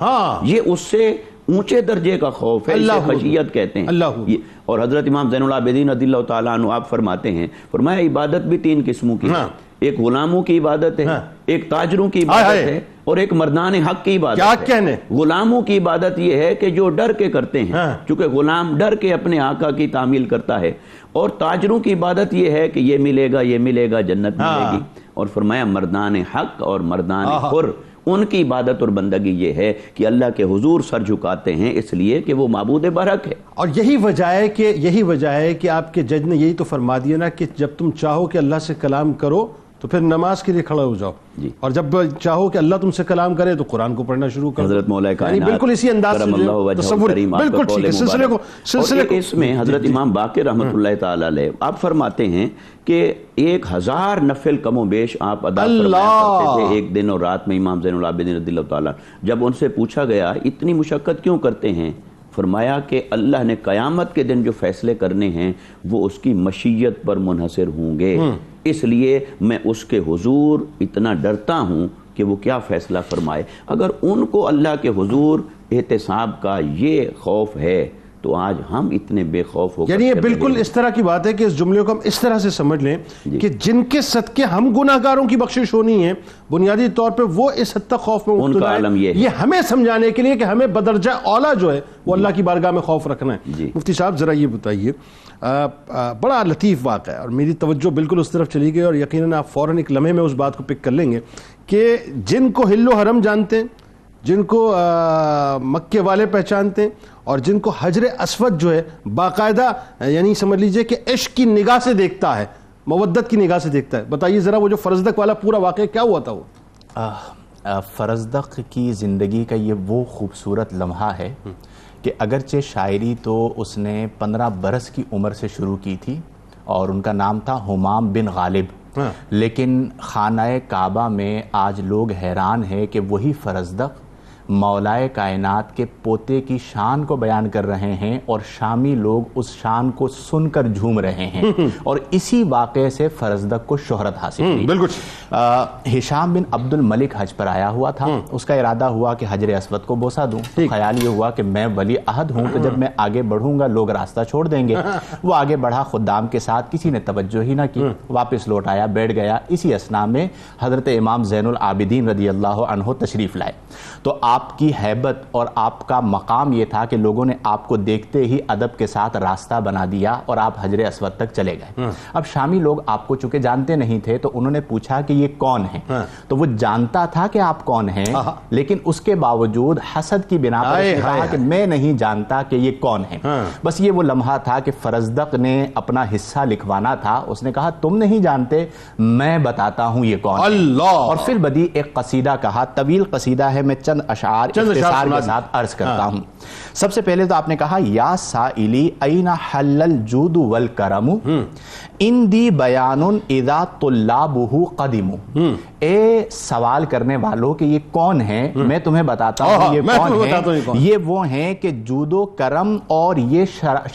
یہ اس سے اونچے درجے کا خوف ہے، اسے خشیت کہتے ہیں. اور حضرت امام زین العابدین رضی اللہ تعالیٰ عنہ آپ فرماتے ہیں، فرمایا عبادت بھی تین قسموں کی ہے، ایک غلاموں کی عبادت ہے، ایک تاجروں کی عبادت ہے، اور ایک مردان حق کی عبادت ہے. کیا کہنے؟ غلاموں کی عبادت یہ ہے کہ جو ڈر کے کرتے ہیں، چونکہ غلام ڈر کے اپنے آقا کی تعمیل کرتا ہے. اور تاجروں کی عبادت یہ ہے کہ یہ ملے گا، یہ ملے گا، جنت ملے گی. اور فرمایا مردان حق اور مردان حر، ان کی عبادت اور بندگی یہ ہے کہ اللہ کے حضور سر جھکاتے ہیں اس لیے کہ وہ معبود برحق ہے. اور یہی وجہ ہے کہ آپ کے جج نے یہی تو فرما دیا نا کہ جب تم چاہو کہ اللہ سے کلام کرو تو پھر نماز کے لیے کھڑا ہو جاؤ، اور جب چاہو کہ اللہ تم سے کلام کرے تو قرآن کو پڑھنا شروع کرو. حضرت مولا کائنات بالکل اسی انداز سے بالکل ٹھیک ہے. سلسلے کو اس میں حضرت امام باقر رحمۃ اللہ تعالی علیہ آپ فرماتے ہیں کہ 1000 نفل کم و بیش آپ ادا فرمایا کرتے تھے ایک دن اور رات میں. امام زین العابدین رضی اللہ تعالیٰ جب ان سے پوچھا گیا اتنی مشقت کیوں کرتے ہیں، فرمایا کہ اللہ نے قیامت کے دن جو فیصلے کرنے ہیں وہ اس کی مشیت پر منحصر ہوں گے، اس لیے میں اس کے حضور اتنا ڈرتا ہوں کہ وہ کیا فیصلہ فرمائے. اگر ان کو اللہ کے حضور احتساب کا یہ خوف ہے تو آج ہم اتنے بے خوف ہو. یعنی یہ بالکل اس طرح کی بات ہے کہ اس جملے کو ہم اس طرح سے سمجھ لیں کہ جن کے صدقے ہم گناہگاروں کی بخشش ہونی ہے، بنیادی طور پہ وہ اس حد تک خوف میں مبتلا ہے. یہ ہمیں سمجھانے کے لیے کہ ہمیں بدرجہ اولا جو ہے وہ اللہ کی بارگاہ میں خوف رکھنا ہے. مفتی صاحب ذرا یہ بتائیے، بڑا لطیف واقعہ ہے اور میری توجہ بالکل اس طرف چلی گئی، اور یقیناً آپ فوراً ایک لمحے میں اس بات کو پک کر لیں گے کہ جن کو حل و حرم جانتے ہیں، جن کو مکے والے پہچانتے ہیں، اور جن کو حجر اسود جو ہے باقاعدہ یعنی سمجھ لیجئے کہ عشق کی نگاہ سے دیکھتا ہے، مودت کی نگاہ سے دیکھتا ہے، بتائیے ذرا وہ جو فرزدق والا پورا واقعہ کیا ہوا تھا؟ وہ فرزدق کی زندگی کا یہ وہ خوبصورت لمحہ ہے کہ اگرچہ شاعری تو اس نے 15 برس کی عمر سے شروع کی تھی اور ان کا نام تھا حمام بن غالب، لیکن خانہ کعبہ میں آج لوگ حیران ہیں کہ وہی فرزدق مولائے کائنات کے پوتے کی شان کو بیان کر رہے ہیں اور شامی لوگ اس شان کو سن کر جھوم رہے ہیں اور اسی واقعے سے فرزدق کو شہرت حاصل ہوئی. بالکل. ہشام بن عبد الملک حج پر آیا ہوا تھا. اس کا ارادہ ہوا کہ حجر اسود کو بوسہ دوں. خیال یہ ہوا کہ میں ولی عہد ہوں تو جب میں آگے بڑھوں گا لوگ راستہ چھوڑ دیں گے. وہ آگے بڑھا خدام کے ساتھ, کسی نے توجہ ہی نہ کی, واپس لوٹ آیا, بیٹھ گیا. اسی اثنا میں حضرت امام زین العابدین رضی اللہ عنہ تشریف لائے. تو آپ کی ہیبت اور آپ کا مقام یہ تھا کہ لوگوں نے آپ کو دیکھتے ہی ادب کے ساتھ راستہ بنا دیا اور آپ حجر اسود تک چلے گئے. اب شامی لوگ آپ کو چونکہ جانتے نہیں تھے تو انہوں نے پوچھا کہ یہ کون ہے. تو وہ جانتا تھا کہ آپ کون ہیں, لیکن اس کے باوجود حسد کی بنا پر اس نے کہا کہ میں نہیں جانتا کہ یہ کون ہے. بس یہ وہ لمحہ تھا کہ فرزدق نے اپنا حصہ لکھوانا تھا. اس نے کہا تم نہیں جانتے, میں بتاتا ہوں یہ کون ہے. اور فی البدیہہ ایک قصیدہ کہا, طویل قصیدہ ہے, میں چند اشعار اختصار کے ساتھ عرض کرتا ہوں. سب سے پہلے تو آپ نے کہا یا سائلی این حل الجود والکرم اندی بیان اذا طلابہ قدم. اے سوال کرنے والوں کہ یہ کون ہیں, میں تمہیں بتاتا ہوں یہ کون ہیں. یہ وہ ہیں کہ جود و کرم اور یہ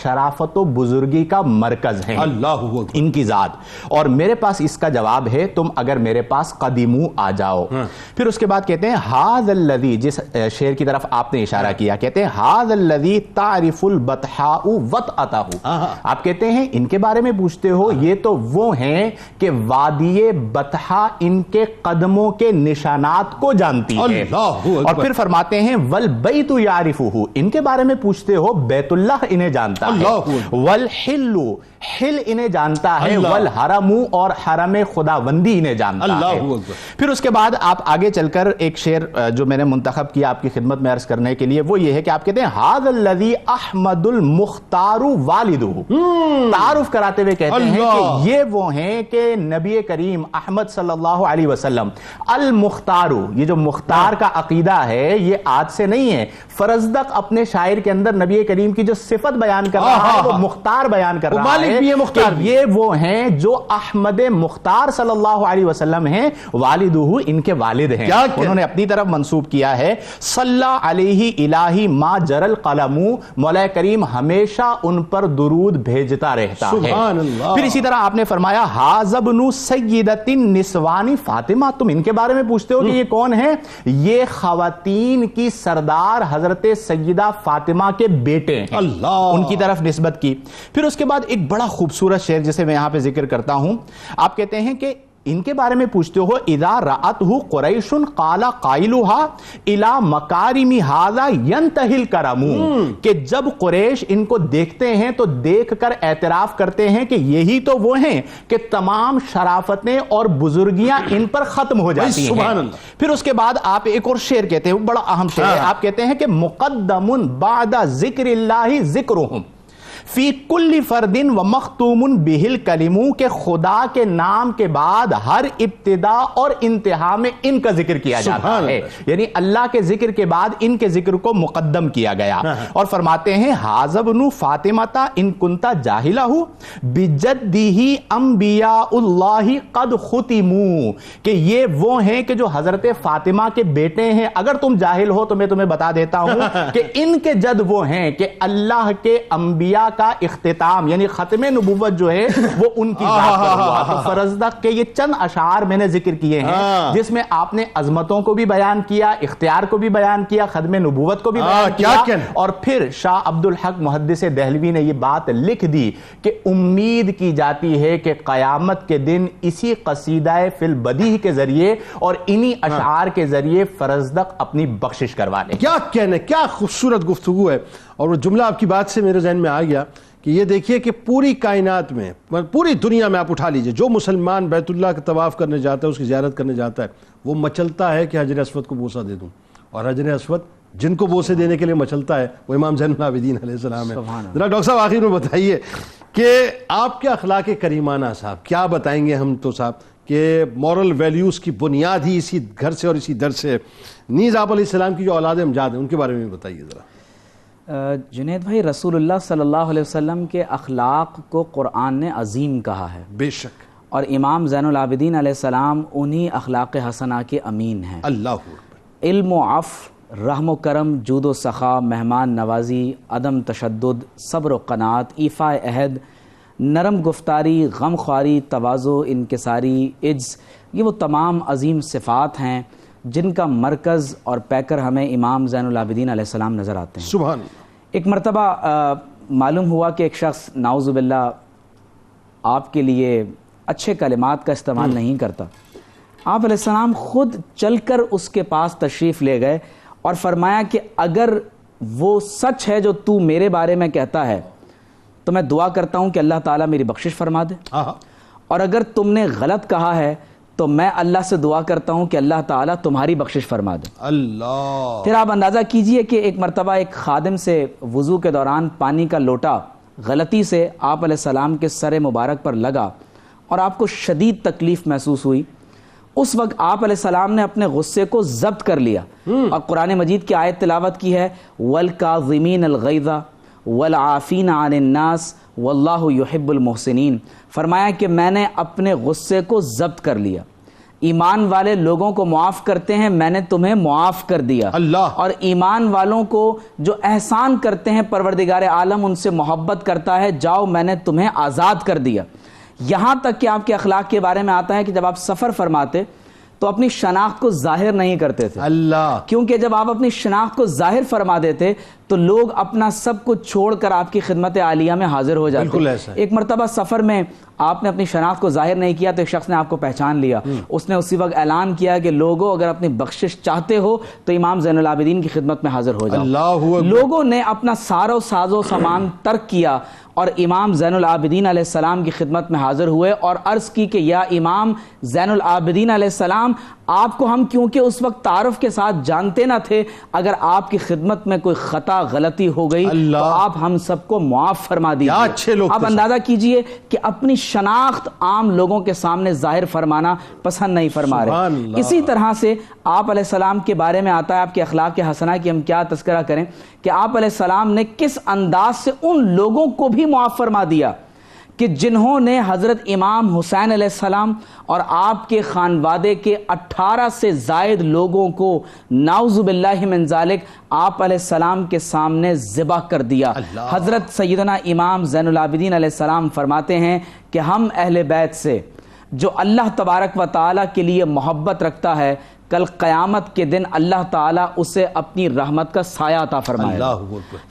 شرافت و بزرگی کا مرکز ہیں, ان کی ذات. اور میرے پاس اس کا جواب ہے, تم اگر میرے پاس قدیمو آ جاؤ. پھر اس کے بعد کہتے ہیں ھذا الذی, جس شعر کی طرف آپ نے اشارہ کیا, کہتے ہیں ھذا الذی تعرف البطحاء وطأتہ. آپ کہتے ہیں ان کے بارے میں پوچھتے ہو, یہ تو وہ ہیں کہ وادی بطحا ان کے قدموں کے نشانات کو جانتی ہے. اور پھر فرماتے ہیں والبیت یعرفہ, ان کے بارے میں پوچھتے ہو, بیت اللہ انہیں جانتا ہے. والحل, حل انہیں جانتا ہے. والحرم, اور حرم خداوندی انہیں جانتا ہے. پھر اس کے بعد آپ آگے چل کر ایک شعر جو میں نے منتخب کیا آپ کی خدمت میں عرض کرنے کے لیے, وہ یہ ہے کہ آپ کہتے ہیں ھذا الذی احمد المختار والدہ. تعارف کراتے ہوئے کہتے ہیں کہ یہ وہ ہیں کہ نبی کریم احمد صلی اللہ علیہ وسلم المختار, یہ جو مختار کا عقیدہ ہے یہ آج سے نہیں ہے. فرزدق اپنے شاعر کے اندر نبی کریم کی جو صفت بیان کر رہا ہے وہ مختار بیان کر رہا ہے کہ یہ وہ ہیں جو احمد مختار صلی اللہ علیہ وسلم ہیں. والدہ, ان کے والد ہیں. انہوں نے اپنی طرف منسوب کیا ہے صلی علیہ الہی ما جر القلم, مولا کریم ہمیشہ ان پر درود بھیجتا رہتا ہے. پھر اسی طرح آپ نے فرمایا ھذا ابن سیدۃ النسوان فاطمہ, تم ان کے بارے میں پوچھتے ہو کہ یہ کون ہیں, یہ خواتین کی سردار حضرت سیدہ فاطمہ کے بیٹے ہیں. ان کی طرف نسبت کی. پھر اس کے بعد ایک بڑا خوبصورت شعر جسے میں یہاں پہ ذکر کرتا ہوں, آپ کہتے ہیں کہ ان کے بارے میں پوچھتے ہو اذا رأتہ قریش قال قائلها الى مکارم ھذا ينتهی الکرم, کہ جب قریش ان کو دیکھتے ہیں تو دیکھ کر اعتراف کرتے ہیں کہ یہی تو وہ ہیں کہ تمام شرافتیں اور بزرگیاں ان پر ختم ہو جاتی ہیں. پھر اس کے بعد آپ ایک اور شعر کہتے ہیں, بڑا اہم شعر ہے. آپ کہتے ہیں کہ مقدم بعد ذکر اللہ ذکرہم فی کل فرد و مختوم بہل کلمو, کہ خدا کے نام کے بعد ہر ابتدا اور انتہا میں ان کا ذکر کیا جاتا ہے. یعنی اللہ کے ذکر کے بعد ان کے ذکر کو مقدم کیا گیا. اور فرماتے ہیں ھذا ابن فاطمہ ان کنت جاہلہ بجدہ انبیاء اللہ قد ختموا, کہ یہ وہ ہیں کہ جو حضرت فاطمہ کے بیٹے ہیں. اگر تم جاہل ہو تو میں تمہیں بتا دیتا ہوں کہ ان کے جد وہ ہیں کہ اللہ کے انبیاء کا اختتام یعنی ختم نبوت جو ہے وہ ان کی ذات پر ہوا. تو فرزدق کے یہ چند اشعار میں نے ذکر کیے ہیں جس میں آپ نے عظمتوں کو بھی بیان کیا, اختیار کو بھی بیان کیا, ختم نبوت کو بھی بیان کیا. اور پھر شاہ عبد الحق محدث دہلوی نے یہ بات لکھ دی کہ امید کی جاتی ہے کہ قیامت کے دن اسی قصیدہ فی البدیہہ کے ذریعے اور انہی اشعار کے ذریعے فرزدق اپنی بخشش کروا لے. کیا کہنے, کیا خوبصورت گفتگو ہے. اور وہ جملہ آپ کی بات سے میرے ذہن میں آ گیا کہ یہ دیکھیے کہ پوری کائنات میں, پوری دنیا میں آپ اٹھا لیجئے, جو مسلمان بیت اللہ کا طواف کرنے جاتا ہے, اس کی زیارت کرنے جاتا ہے, وہ مچلتا ہے کہ حجر اسود کو بوسہ دے دوں. اور حجر اسود جن کو بوسے دینے کے لیے مچلتا ہے وہ امام زین العابدین علیہ السلام ہے. ذرا ڈاکٹر صاحب آخر میں بتائیے کہ آپ کے اخلاق کریمانہ صاحب کیا بتائیں گے ہم تو صاحب کہ مورل ویلیوز کی بنیاد ہی اسی گھر سے اور اسی در سے, نیز آپ علیہ السلام کی جو اولاد امجاد ہیں ان کے بارے میں بتائیے ذرا. جنید بھائی, رسول اللہ صلی اللہ علیہ وسلم کے اخلاق کو قرآن نے عظیم کہا ہے. بے شک. اور امام زین العابدین علیہ السلام انہی اخلاق حسنہ کے امین ہیں. اللہ. علم و عفو رحم و کرم، جود و سخا، مہمان نوازی، عدم تشدد، صبر و قناعت، ایفاء عہد، نرم گفتاری، غم خواری، تواضع، انکساری، عجز، یہ وہ تمام عظیم صفات ہیں جن کا مرکز اور پیکر ہمیں امام زین العابدین علیہ السلام نظر آتے ہیں۔ سبحان اللہ۔ ایک مرتبہ معلوم ہوا کہ ایک شخص نعوذ باللہ آپ کے لیے اچھے کلمات کا استعمال نہیں کرتا۔ آپ علیہ السلام خود چل کر اس کے پاس تشریف لے گئے اور فرمایا کہ اگر وہ سچ ہے جو تو میرے بارے میں کہتا ہے تو میں دعا کرتا ہوں کہ اللہ تعالیٰ میری بخشش فرما دے، اور اگر تم نے غلط کہا ہے تو میں اللہ سے دعا کرتا ہوں کہ اللہ تعالیٰ تمہاری بخشش فرما دے۔ اللہ۔ پھر آپ اندازہ کیجئے کہ ایک مرتبہ ایک خادم سے وضو کے دوران پانی کا لوٹا غلطی سے آپ علیہ السلام کے سر مبارک پر لگا اور آپ کو شدید تکلیف محسوس ہوئی۔ اس وقت آپ علیہ السلام نے اپنے غصے کو ضبط کر لیا اور قرآن مجید کی آیت تلاوت کی ہے وَالْكَاظِمِينَ الْغَيْظَ وَالْعَافِينَ عَنِ النَّاسِ وَاللَّهُ يُحِبُّ الْمُحْسِنِينَ۔ فرمایا کہ میں نے اپنے غصے کو ضبط کر لیا، ایمان والے لوگوں کو معاف کرتے ہیں میں نے تمہیں معاف کر دیا، اللہ۔ اور ایمان والوں کو جو احسان کرتے ہیں پروردگار عالم ان سے محبت کرتا ہے، جاؤ میں نے تمہیں آزاد کر دیا۔ یہاں تک کہ آپ کے اخلاق کے بارے میں آتا ہے کہ جب آپ سفر فرماتے تو اپنی شناخت کو ظاہر نہیں کرتے تھے، اللہ، کیونکہ جب آپ اپنی شناخت کو ظاہر فرما دیتے تو لوگ اپنا سب کچھ چھوڑ کر آپ کی خدمت عالیہ میں حاضر ہو جاتے۔ بالکل ایسا ہے۔ ایک مرتبہ سفر میں آپ نے اپنی شناخت کو ظاہر نہیں کیا تو ایک شخص نے آپ کو پہچان لیا، اس نے اسی وقت اعلان کیا کہ لوگوں اگر اپنی بخشش چاہتے ہو تو امام زین العابدین کی خدمت میں حاضر ہو جاؤ۔ اللہ اکبر۔ لوگوں نے اپنا سارو ساز و سامان ترک کیا اور امام زین العابدین علیہ السلام کی خدمت میں حاضر ہوئے اور عرض کی کہ یا امام زین العابدین علیہ السلام، آپ کو ہم کیونکہ اس وقت تعارف کے ساتھ جانتے نہ تھے، اگر آپ کی خدمت میں کوئی خطا غلطی ہو گئی تو آپ ہم سب کو معاف فرما دیجیے۔ آپ اندازہ کیجئے کہ اپنی شناخت عام لوگوں کے سامنے ظاہر فرمانا پسند نہیں فرما رہے۔ اسی طرح سے آپ علیہ السلام کے بارے میں آتا ہے، آپ کے اخلاق حسنہ کی ہم کیا تذکرہ کریں کہ آپ علیہ السلام نے کس انداز سے ان لوگوں کو بھی معاف فرما دیا کہ جنہوں نے حضرت امام حسین علیہ السلام اور آپ کے خانوادے کے 18 سے زائد لوگوں کو نعوذ باللہ من ذالک آپ علیہ السلام کے سامنے ذبح کر دیا۔ حضرت سیدنا امام زین العابدین علیہ السلام فرماتے ہیں کہ ہم اہل بیت سے جو اللہ تبارک و تعالیٰ کے لیے محبت رکھتا ہے، کل قیامت کے دن اللہ تعالیٰ اسے اپنی رحمت کا سایہ عطا فرمائے گا۔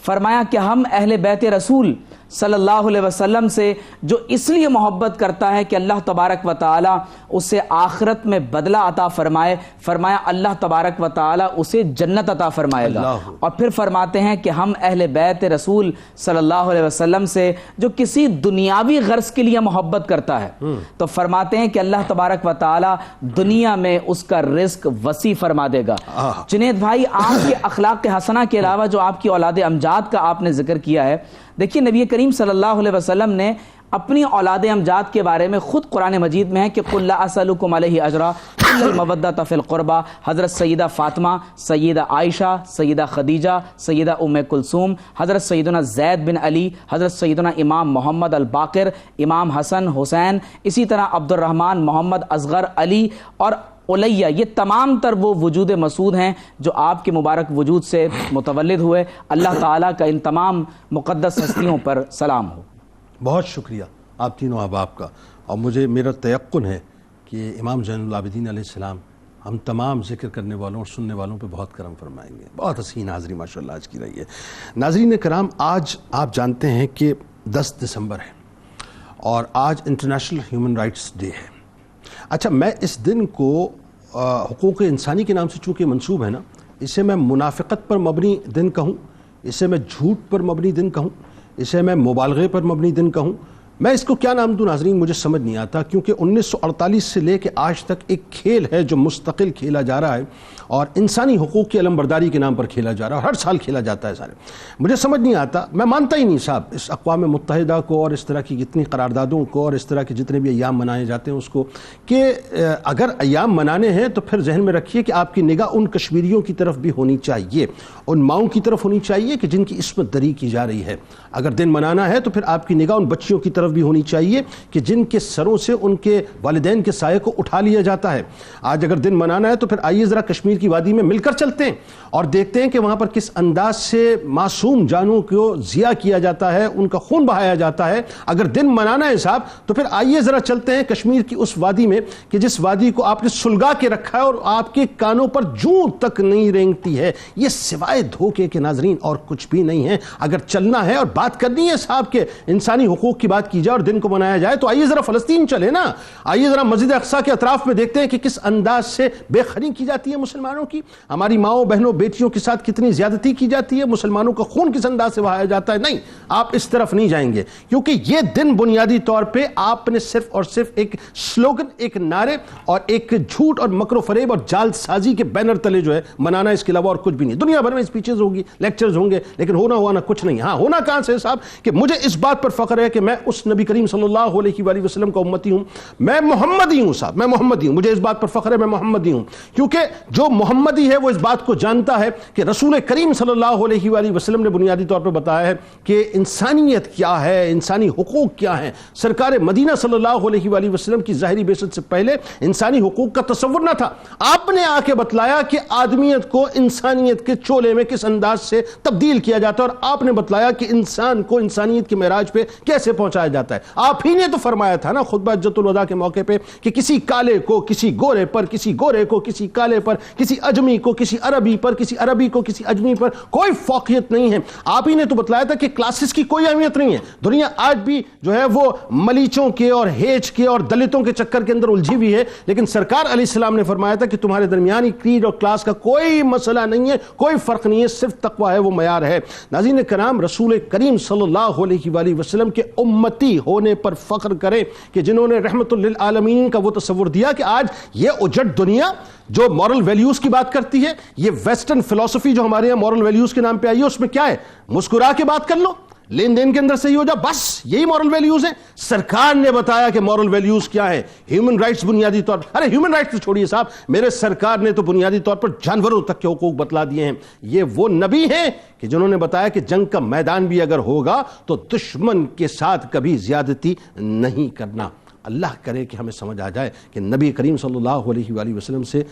فرمایا کہ ہم اہل بیت رسول صلی اللہ علیہ وسلم سے جو اس لیے محبت کرتا ہے کہ اللہ تبارک و تعالیٰ اسے آخرت میں بدلہ عطا فرمائے، فرمایا اللہ تبارک و تعالیٰ اسے جنت عطا فرمائے گا۔ اور پھر فرماتے ہیں کہ ہم اہل بیت رسول صلی اللہ علیہ وسلم سے جو کسی دنیاوی غرض کے لیے محبت کرتا ہے تو فرماتے ہیں کہ اللہ تبارک و تعالیٰ دنیا میں اس کا رزق وسیع فرما دے گا۔ جنید بھائی، آپ کے اخلاق حسنہ کے علاوہ جو آپ کی اولاد امجاد کا آپ نے ذکر کیا ہے، دیکھیے نبی کریم صلی اللہ علیہ وسلم نے اپنی اولاد امجاد کے بارے میں خود قرآن مجید میں ہے کہ قُلْ لَا أَسْأَلُكُمْ عَلَيْهِ أَجْرًا إِلَّا الْمَوَدَّةَ فِي الْقُرْبَى، حضرت سیدہ فاطمہ، سیدہ عائشہ، سیدہ خدیجہ، سیدہ ام کلثوم، حضرت سیدنا زید بن علی، حضرت سیدنا امام محمد الباقر، امام حسن حسین، اسی طرح عبد الرحمن محمد اصغر علی اور علیہ، یہ تمام تر وہ وجود مسعود ہیں جو آپ کے مبارک وجود سے متولد ہوئے۔ اللہ تعالیٰ کا ان تمام مقدس ہستیوں پر سلام ہو۔ بہت شکریہ آپ تینوں احباب کا، اور مجھے میرا تیقن ہے کہ امام زین العابدین علیہ السلام ہم تمام ذکر کرنے والوں اور سننے والوں پہ بہت کرم فرمائیں گے۔ بہت حسین حاضری ماشاءاللہ آج کی رہی ہے۔ ناظرین کرام، آج آپ جانتے ہیں کہ 10 دسمبر ہے اور آج انٹرنیشنل ہیومن رائٹس ڈے ہے۔ اچھا، میں اس دن کو حقوق انسانی کے نام سے چونکہ منسوب ہے نا، اسے میں منافقت پر مبنی دن کہوں، اسے میں جھوٹ پر مبنی دن کہوں، اسے میں مبالغے پر مبنی دن کہوں، میں اس کو کیا نام دوں ناظرین مجھے سمجھ نہیں آتا، کیونکہ 1948 سے لے کے آج تک ایک کھیل ہے جو مستقل کھیلا جا رہا ہے اور انسانی حقوق کی علمبرداری کے نام پر کھیلا جا رہا ہے، ہر سال کھیلا جاتا ہے سارے۔ مجھے سمجھ نہیں آتا، میں مانتا ہی نہیں صاحب اس اقوام متحدہ کو اور اس طرح کی جتنی قراردادوں کو اور اس طرح کے جتنے بھی ایام منائے جاتے ہیں اس کو، کہ اگر ایام منانے ہیں تو پھر ذہن میں رکھیے کہ آپ کی نگاہ ان کشمیریوں کی طرف بھی ہونی چاہیے، ان ماؤں کی طرف ہونی چاہیے کہ جن کی عصمت دری کی جا رہی ہے۔ اگر دن منانا ہے تو پھر آپ کی نگاہ ان بچیوں کی طرف طرف بھی ہونی چاہیے کہ جن کے سروں سے ان کے والدین کے سائے کو اٹھا لیا جاتا ہے. آج اگر دن منانا ہے تو پھر آئیے ذرا کشمیر کی وادی میں مل کر چلتے ہیں اور دیکھتے ہیں کہ وہاں پر کس انداز سے معصوم جانوں کو ضیاء کیا جاتا ہے, ان کا خون بہایا جاتا ہے. اگر دن منانا ہے صاحب تو پھر آئیے ذرا چلتے ہیں کشمیر کی اس وادی میں کہ جس وادی کو آپ نے سلگا کے رکھا ہے اور آپ کے کانوں پر جوں تک نہیں رینگتی ہے. یہ سوائے دھوکے کے ناظرین اور کچھ بھی نہیں ہے. اگر چلنا ہے اور بات کرنی ہے صاحب کہ انسانی حقوق کی بات کی جائے اور دن کو منایا جائے تو آئیے ذرا فلسطین چلے نا. آئیے ذرا مسجد اقصیٰ کے اطراف میں دیکھتے ہیں کہ کس انداز سے بے خری کی جاتی ہے مسلمانوں کی. ہماری ماؤں بہنوں بیٹیوں کے ساتھ کتنی زیادتی کی جاتی ہے. مسلمانوں کا خون کس انداز سے بہایا جاتا ہے. نہیں, آپ اس طرف نہیں جائیں گے کیونکہ یہ دن بنیادی طور پہ آپ نے صرف اور صرف ایک سلوگن, ایک نعرے اور ایک جھوٹ اور مکر و فریب اور جال سازی کے بینر تلے جو ہے منانا, اس کے علاوہ اور کچھ بھی نہیں. دنیا بھر میں اسپیچز ہوگی, لیکچرز ہوں گے, لیکن ہونا کچھ نہیں. ہاں, ہونا کہاں سے صاحب کہ مجھے اس بات پر فخر ہے کہ میں اس نبی کریم صلی اللہ علیہ وآلہ وسلم کا امتی ہوں. میں محمدی ہوں صاحب, میں محمدی ہوں. مجھے اس بات پر فخر ہے میں محمدی ہوں کیونکہ جو محمدی ہے وہ اس بات کو جانتا ہے کہ رسول کریم صلی اللہ علیہ وآلہ وسلم نے بنیادی طور پر بتایا ہے کہ انسانیت کیا ہے, انسانی حقوق کیا ہیں. سرکار مدینہ صلی اللہ علیہ وآلہ وسلم کی ظاہری بعثت سے پہلے انسانی حقوق کا تصور نہ تھا. آپ نے آ کے بتلایا کہ آدمیت کو انسانیت کے چولے میں کس انداز سے تبدیل کیا جاتا ہے, اور آپ نے بتلایا کہ انسان کو انسانیت کے معراج پہ کیسے پہنچایا جاتا ہے. آپ ہی نے تو فرمایا تھا نا خطبہ حجۃ الوداع کے موقع پہ کہ کسی کالے کو کسی گورے پر, کسی گورے کو کسی کالے پر, کسی اجمی کو کسی عربی پر, کسی عربی کو کسی اجمی پر کوئی فوقیت نہیں ہے. آپ ہی نے تو بتلایا تھا کہ کلاسز کی کوئی اہمیت نہیں ہے. دنیا آج بھی جو ہے وہ ملیچوں کے اور ہیچ کے اور دلتوں کے چکر کے اندر الجھی ہوئی ہے, لیکن سرکار علیہ السلام نے فرمایا تھا کہ تمہارے درمیانی کریڈ اور کلاس کا کوئی مسئلہ نہیں ہے, کوئی فرق نہیں ہے, صرف تقوی ہے, وہ معیار ہے. ناظرین کرام, رسول کریم صلی اللہ علیہ وآلہ وسلم کے امتی ہونے پر فخر کریں کہ جنہوں نے رحمت للعالمین کا وہ تصور دیا کہ آج یہ اجڑ دنیا جو مورل ویلیوز کی بات کرتی ہے, یہ ویسٹرن فلسفی جو ہمارے یہاں مورل ویلیوز کے نام پہ آئی ہے, اس میں کیا ہے, مسکرا کے بات کر لو, لین دین کے اندر صحیح ہو جا, بس یہی مورل ویلیوز ہیں. سرکار نے بتایا کہ مورل ویلیوز کیا ہے. ہیومن رائٹس بنیادی طور پر, ارے ہیومن رائٹس تو چھوڑیے صاحب, میرے سرکار نے تو بنیادی طور پر جانوروں تک کے حقوق بتلا دیے ہیں. یہ وہ نبی ہیں کہ جنہوں نے بتایا کہ جنگ کا میدان بھی اگر ہوگا تو دشمن کے ساتھ کبھی زیادتی نہیں کرنا. اللہ کرے کہ ہمیں سمجھ آ جائے کہ نبی کریم صلی اللہ علیہ وآلہ وسلم سے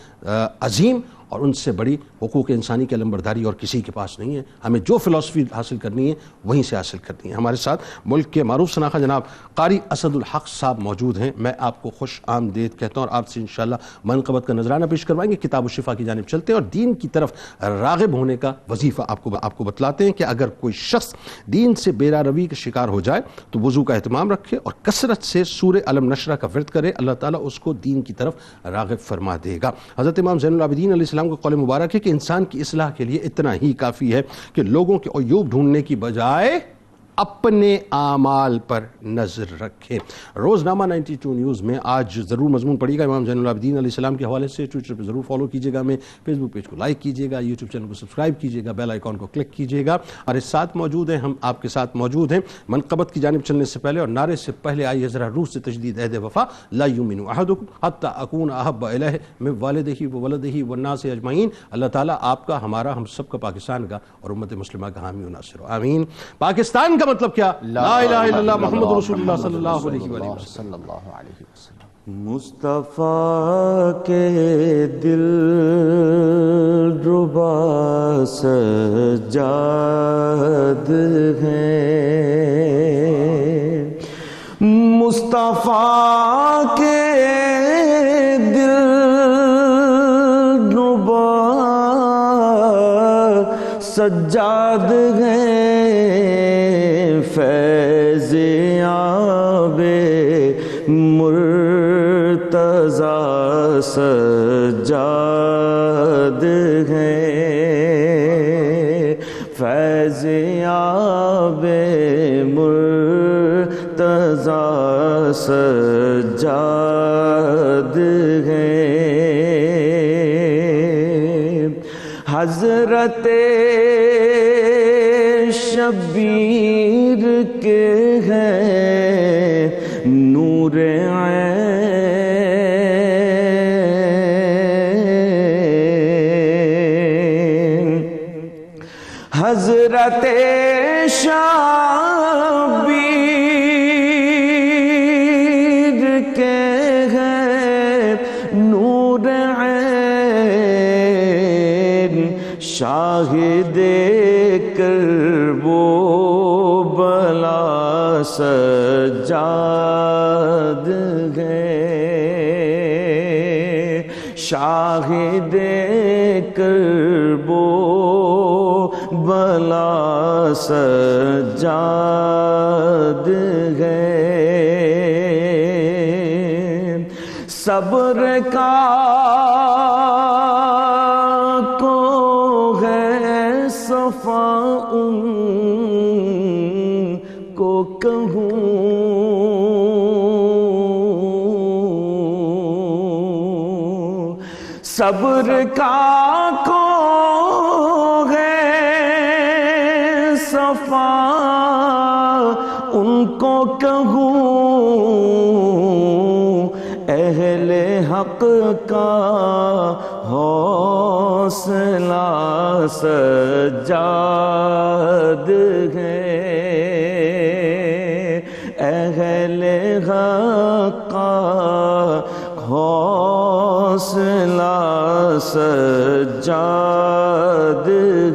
عظیم اور ان سے بڑی حقوق انسانی کی علمبرداری اور کسی کے پاس نہیں ہے. ہمیں جو فلسفی حاصل کرنی ہے وہیں سے حاصل کرنی ہے. ہمارے ساتھ ملک کے معروف شناخہ جناب قاری اسد الحق صاحب موجود ہیں. میں آپ کو خوش آمدید کہتا ہوں اور آپ سے انشاءاللہ منقبت کا نذرانہ پیش کروائیں گے. کتاب الشفا کی جانب چلتے ہیں اور دین کی طرف راغب ہونے کا وظیفہ آپ کو بتلاتے ہیں کہ اگر کوئی شخص دین سے بے روی کا شکار ہو جائے تو وضو کا اہتمام رکھے اور کثرت سے سورہ علم نشرہ کا ورد کرے, اللہ تعالیٰ اس کو دین کی طرف راغب فرما دے گا. حضرت امام زین العابدین علیہ السلام کا قول مبارک ہے کہ انسان کی اصلاح کے لیے اتنا ہی کافی ہے کہ لوگوں کے عیوب ڈھونڈنے کی بجائے اپنے اعمال پر نظر رکھیں. روزنامہ 92 نیوز میں آج ضرور مضمون پڑھیے گا امام زین العابدین علیہ السلام کے حوالے سے. ٹویٹر پہ ضرور فالو کیجیے گا, ہمیں فیس بک پیج کو لائک کیجیے گا, یوٹیوب چینل کو سبسکرائب کیجیے گا, بیل آئیکن کو کلک کیجیے گا. اور اس ساتھ موجود ہیں, ہم آپ کے ساتھ موجود ہیں. منقبت کی جانب چلنے سے پہلے اور نعرے سے پہلے آئیے ذرا روح سے تجدید عہد وفا. لا یؤمن احدکم حتی اکون احب الیہ من والدہ وولدہ والناس اجمعین. اللہ تعالیٰ آپ کا, ہمارا, ہم سب کا, پاکستان کا اور امت مسلمہ کا حامی و ناصر ہو, آمین. پاکستان کا مطلب کیا؟ لا الہ الا اللہ محمد رسول اللہ صلی اللہ علیہ وسلم. مصطفیٰ کے دل ربا سجاد ہیں, مصطفیٰ کے دل ربا سجاد ہیں, فیض آب مرتضیٰ سجاد ہیں, فیض آب مرتضیٰ سجاد ہیں. حضرت شبیر کے ہیں نور عین, حضرت شبیر شاہد کرب و بلا سجاد ہے، شاہد کرب و بلا سجاد ہے، صبر کا کو ہے صفا ان کو کہوں، صبر کا کو ہے صفا ان کو کہوں، اہل حق کا حوصلہ سجاد ہے، اہل حق کا حوصلہ سجاد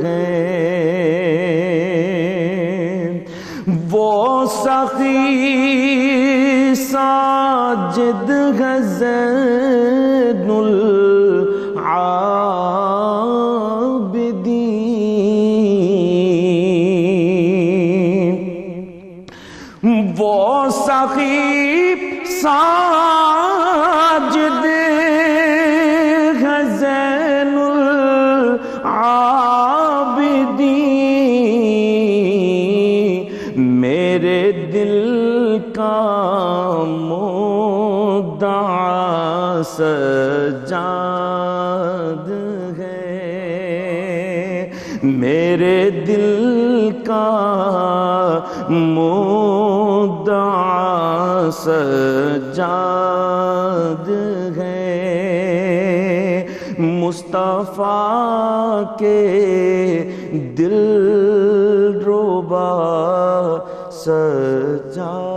ہے، وہ سخی ساجد ہے زین العابدین، وہ سخی ساجد ہے زین العابدین، میرے دل کا مدعا سجاد ہے، میرے دل کا مدعا سجاد ہے، مصطفیٰ کے دل ربا سجاد